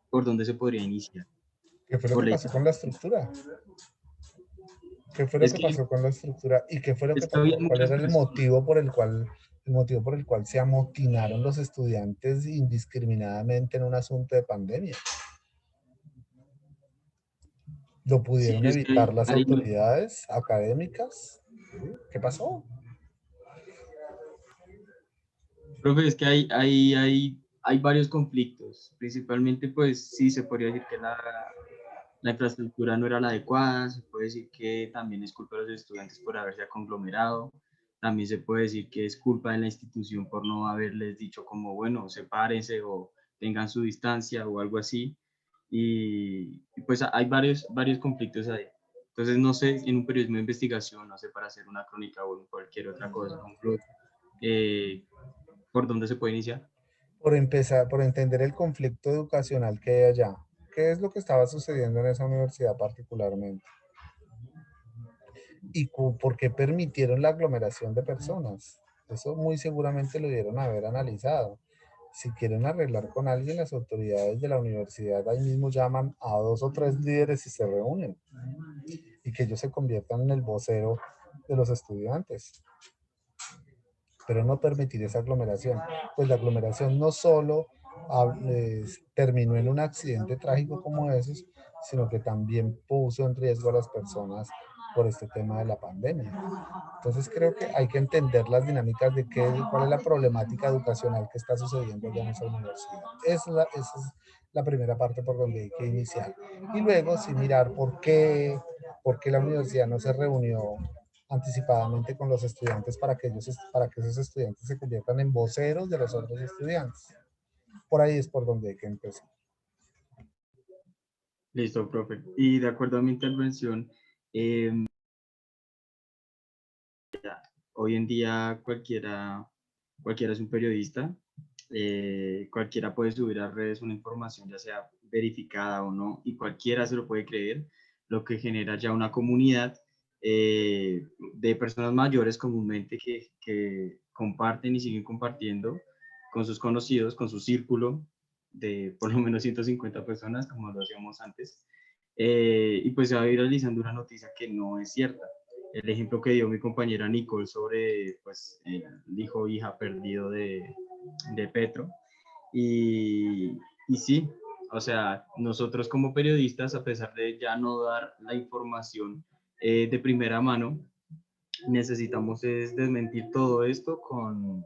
¿por dónde se podría iniciar? ¿Qué fue lo que pasó con la estructura? ¿Qué fue lo que pasó con la estructura y qué fue lo que pasó? ¿Cuál era el motivo por el cual se amotinaron los estudiantes indiscriminadamente en un asunto de pandemia? ¿Lo pudieron Sí, es evitar que las autoridades académicas? ¿Qué pasó? profe, es que hay varios conflictos. Principalmente, pues sí, se podría decir que la infraestructura no era la adecuada, se puede decir que también es culpa de los estudiantes por haberse conglomerado, también se puede decir que es culpa de la institución por no haberles dicho como, bueno, sepárense o tengan su distancia o algo así, y pues hay varios conflictos ahí. Entonces, no sé, en un periodismo de investigación, no sé, para hacer una crónica o en cualquier otra cosa, un blog, ¿por dónde se puede iniciar? Por empezar, por entender el conflicto educacional que hay allá. ¿Qué es lo que estaba sucediendo en esa universidad particularmente? ¿Y por qué permitieron la aglomeración de personas? Eso muy seguramente lo debieron haber analizado. Si quieren arreglar con alguien, las autoridades de la universidad ahí mismo llaman a 2 o 3 líderes y se reúnen. Y que ellos se conviertan en el vocero de los estudiantes. Pero no permitir esa aglomeración. Pues la aglomeración no solo terminó en un accidente trágico como esos, sino que también puso en riesgo a las personas por este tema de la pandemia. Entonces creo que hay que entender las dinámicas de cuál es la problemática educacional que está sucediendo ya en esa universidad. Esa es la primera parte por donde hay que iniciar. Y luego sí mirar por qué la universidad no se reunió anticipadamente con los estudiantes para que esos estudiantes se conviertan en voceros de los otros estudiantes. Por ahí es por donde hay que empezar. Listo, profe. Y de acuerdo a mi intervención, hoy en día cualquiera es un periodista, cualquiera puede subir a redes una información, ya sea verificada o no, y cualquiera se lo puede creer, lo que genera ya una comunidad de personas mayores comúnmente que comparten y siguen compartiendo con sus conocidos, con su círculo, de por lo menos 150 personas, como lo hacíamos antes, y pues se va viralizando una noticia que no es cierta. El ejemplo que dio mi compañera Nicole sobre pues, el hijo o hija perdido de Petro. Y sí, o sea, nosotros como periodistas, a pesar de ya no dar la información de primera mano, necesitamos es desmentir todo esto con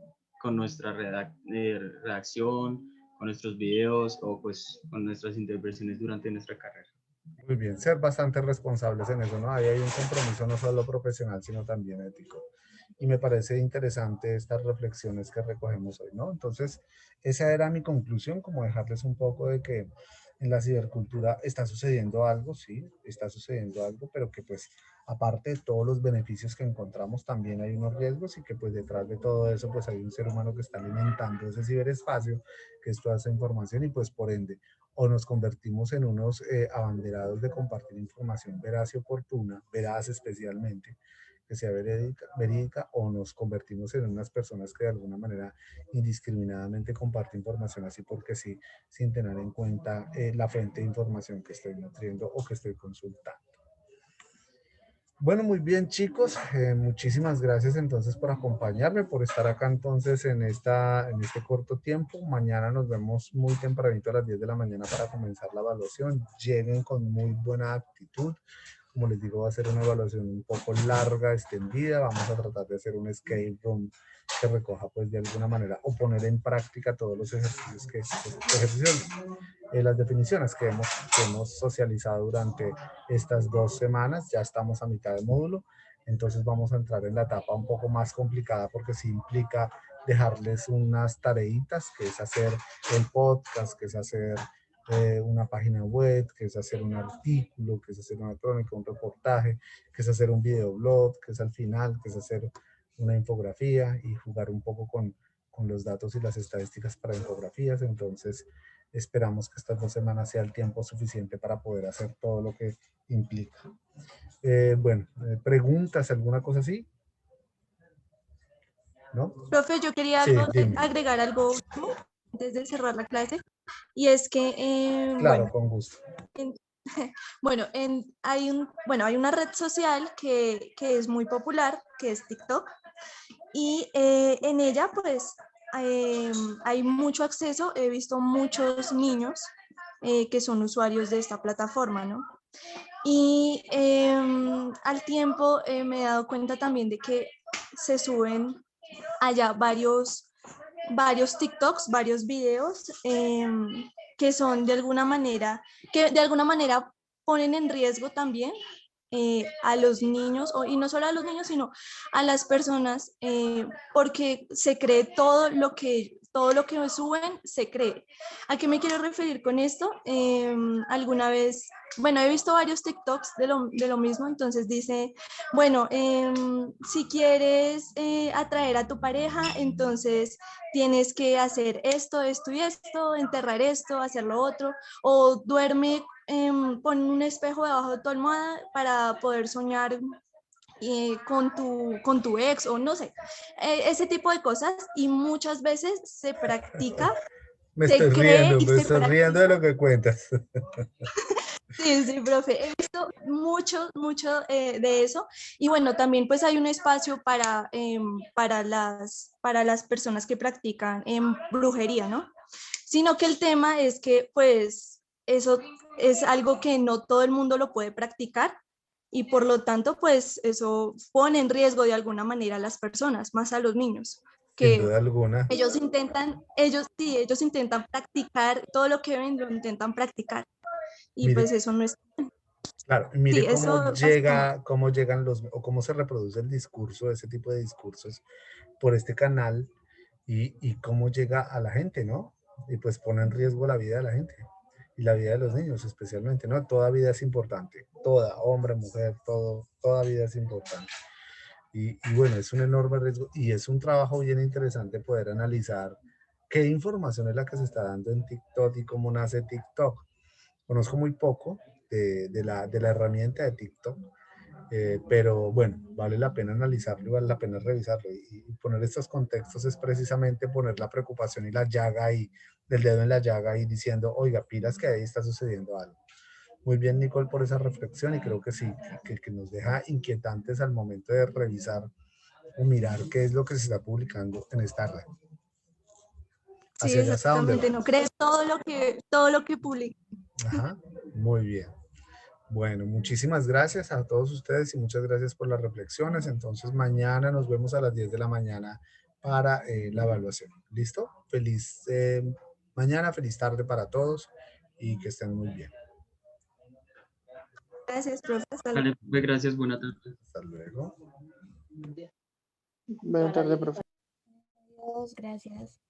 nuestra redacción, con nuestros videos o pues con nuestras intervenciones durante nuestra carrera. Muy bien, ser bastante responsables en eso, ¿no? Ahí hay un compromiso no solo profesional, sino también ético. Y me parece interesante estas reflexiones que recogemos hoy, ¿no? Entonces, esa era mi conclusión, como dejarles un poco de que en la cibercultura está sucediendo algo, sí, está sucediendo algo, pero que pues aparte de todos los beneficios que encontramos, también hay unos riesgos y que pues detrás de todo eso pues hay un ser humano que está alimentando ese ciberespacio, que es toda esa información y pues por ende o nos convertimos en unos abanderados de compartir información veraz y oportuna, veraz especialmente, que sea verídica, o nos convertimos en unas personas que de alguna manera indiscriminadamente comparten información así porque sí, sin tener en cuenta la fuente de información que estoy nutriendo o que estoy consultando. Bueno, muy bien chicos, muchísimas gracias entonces por acompañarme, por estar acá entonces en este corto tiempo. Mañana nos vemos muy tempranito a las 10 de la mañana para comenzar la evaluación. Lleguen con muy buena actitud. Como les digo, va a ser una evaluación un poco larga, extendida. Vamos a tratar de hacer un escape room que recoja pues de alguna manera o poner en práctica todos los ejercicios las definiciones que hemos socializado durante estas 2 semanas. Ya estamos a mitad de módulo, entonces vamos a entrar en la etapa un poco más complicada porque sí implica dejarles unas tareitas, que es hacer el podcast, que es hacer una página web, que es hacer un artículo, que es hacer una crónica, un reportaje, que es hacer un videoblog, que es al final, que es hacer una infografía y jugar un poco con los datos y las estadísticas para infografías. Entonces esperamos que estas 2 semanas sea el tiempo suficiente para poder hacer todo lo que implica. Bueno, ¿preguntas, alguna cosa así? ¿No? Profe, yo quería Sí, agregar algo último antes de cerrar la clase, y es que, claro, bueno, con gusto. Bueno, hay una red social que es muy popular, que es TikTok, y en ella pues hay mucho acceso. He visto muchos niños que son usuarios de esta plataforma, ¿no? Y al tiempo me he dado cuenta también de que se suben allá varios TikToks, varios videos que son que de alguna manera ponen en riesgo también a los niños, y no solo a los niños, sino a las personas, porque se cree todo lo que suben, se cree. ¿A qué me quiero referir con esto? Alguna vez, bueno, he visto varios TikToks de lo mismo. Entonces dice, bueno, si quieres atraer a tu pareja, entonces tienes que hacer esto, esto y esto, enterrar esto, hacer lo otro, o duerme, pon un espejo debajo de tu almohada para poder soñar con tu ex, o no sé, ese tipo de cosas, y muchas veces se practica, Me se estoy cree riendo, y me se estoy riendo de lo que cuentas. Sí, sí, profe, he visto mucho de eso. Y bueno, también pues hay un espacio para las personas que practican brujería, ¿no? Sino que el tema es que pues eso es algo que no todo el mundo lo puede practicar, y por lo tanto pues eso pone en riesgo de alguna manera a las personas, más a los niños, Sin que duda alguna. ellos intentan practicar todo lo que ven, lo intentan practicar, y Mire, pues eso no es... claro, mire Sí, eso básicamente. cómo llegan o cómo se reproduce el discurso, ese tipo de discursos por este canal y cómo llega a la gente, ¿no? Y pues pone en riesgo la vida de la gente y la vida de los niños especialmente, ¿no? Toda vida es importante, toda, hombre, mujer, toda vida es importante. Y bueno, es un enorme riesgo y es un trabajo bien interesante poder analizar qué información es la que se está dando en TikTok y cómo nace TikTok. Conozco muy poco de la herramienta de TikTok, Pero bueno, vale la pena analizarlo y vale la pena revisarlo. Y poner estos contextos es precisamente poner la preocupación y la llaga y del dedo en la llaga y diciendo, oiga, pilas que ahí está sucediendo algo. Muy bien, Nicole, por esa reflexión y creo que sí, que nos deja inquietantes al momento de revisar o mirar qué es lo que se está publicando en esta red. Sí, ¿Hacia allá hasta dónde exactamente. va? No crees todo lo que publica. Ajá, muy bien. Bueno, muchísimas gracias a todos ustedes y muchas gracias por las reflexiones. Entonces, mañana nos vemos a las 10 de la mañana para la evaluación. ¿Listo? Feliz mañana, feliz tarde para todos y que estén muy bien. Gracias, profe. Hasta luego. Vale, profe, gracias, buena tarde. Hasta luego. Buenas tardes, profe. Adiós, gracias.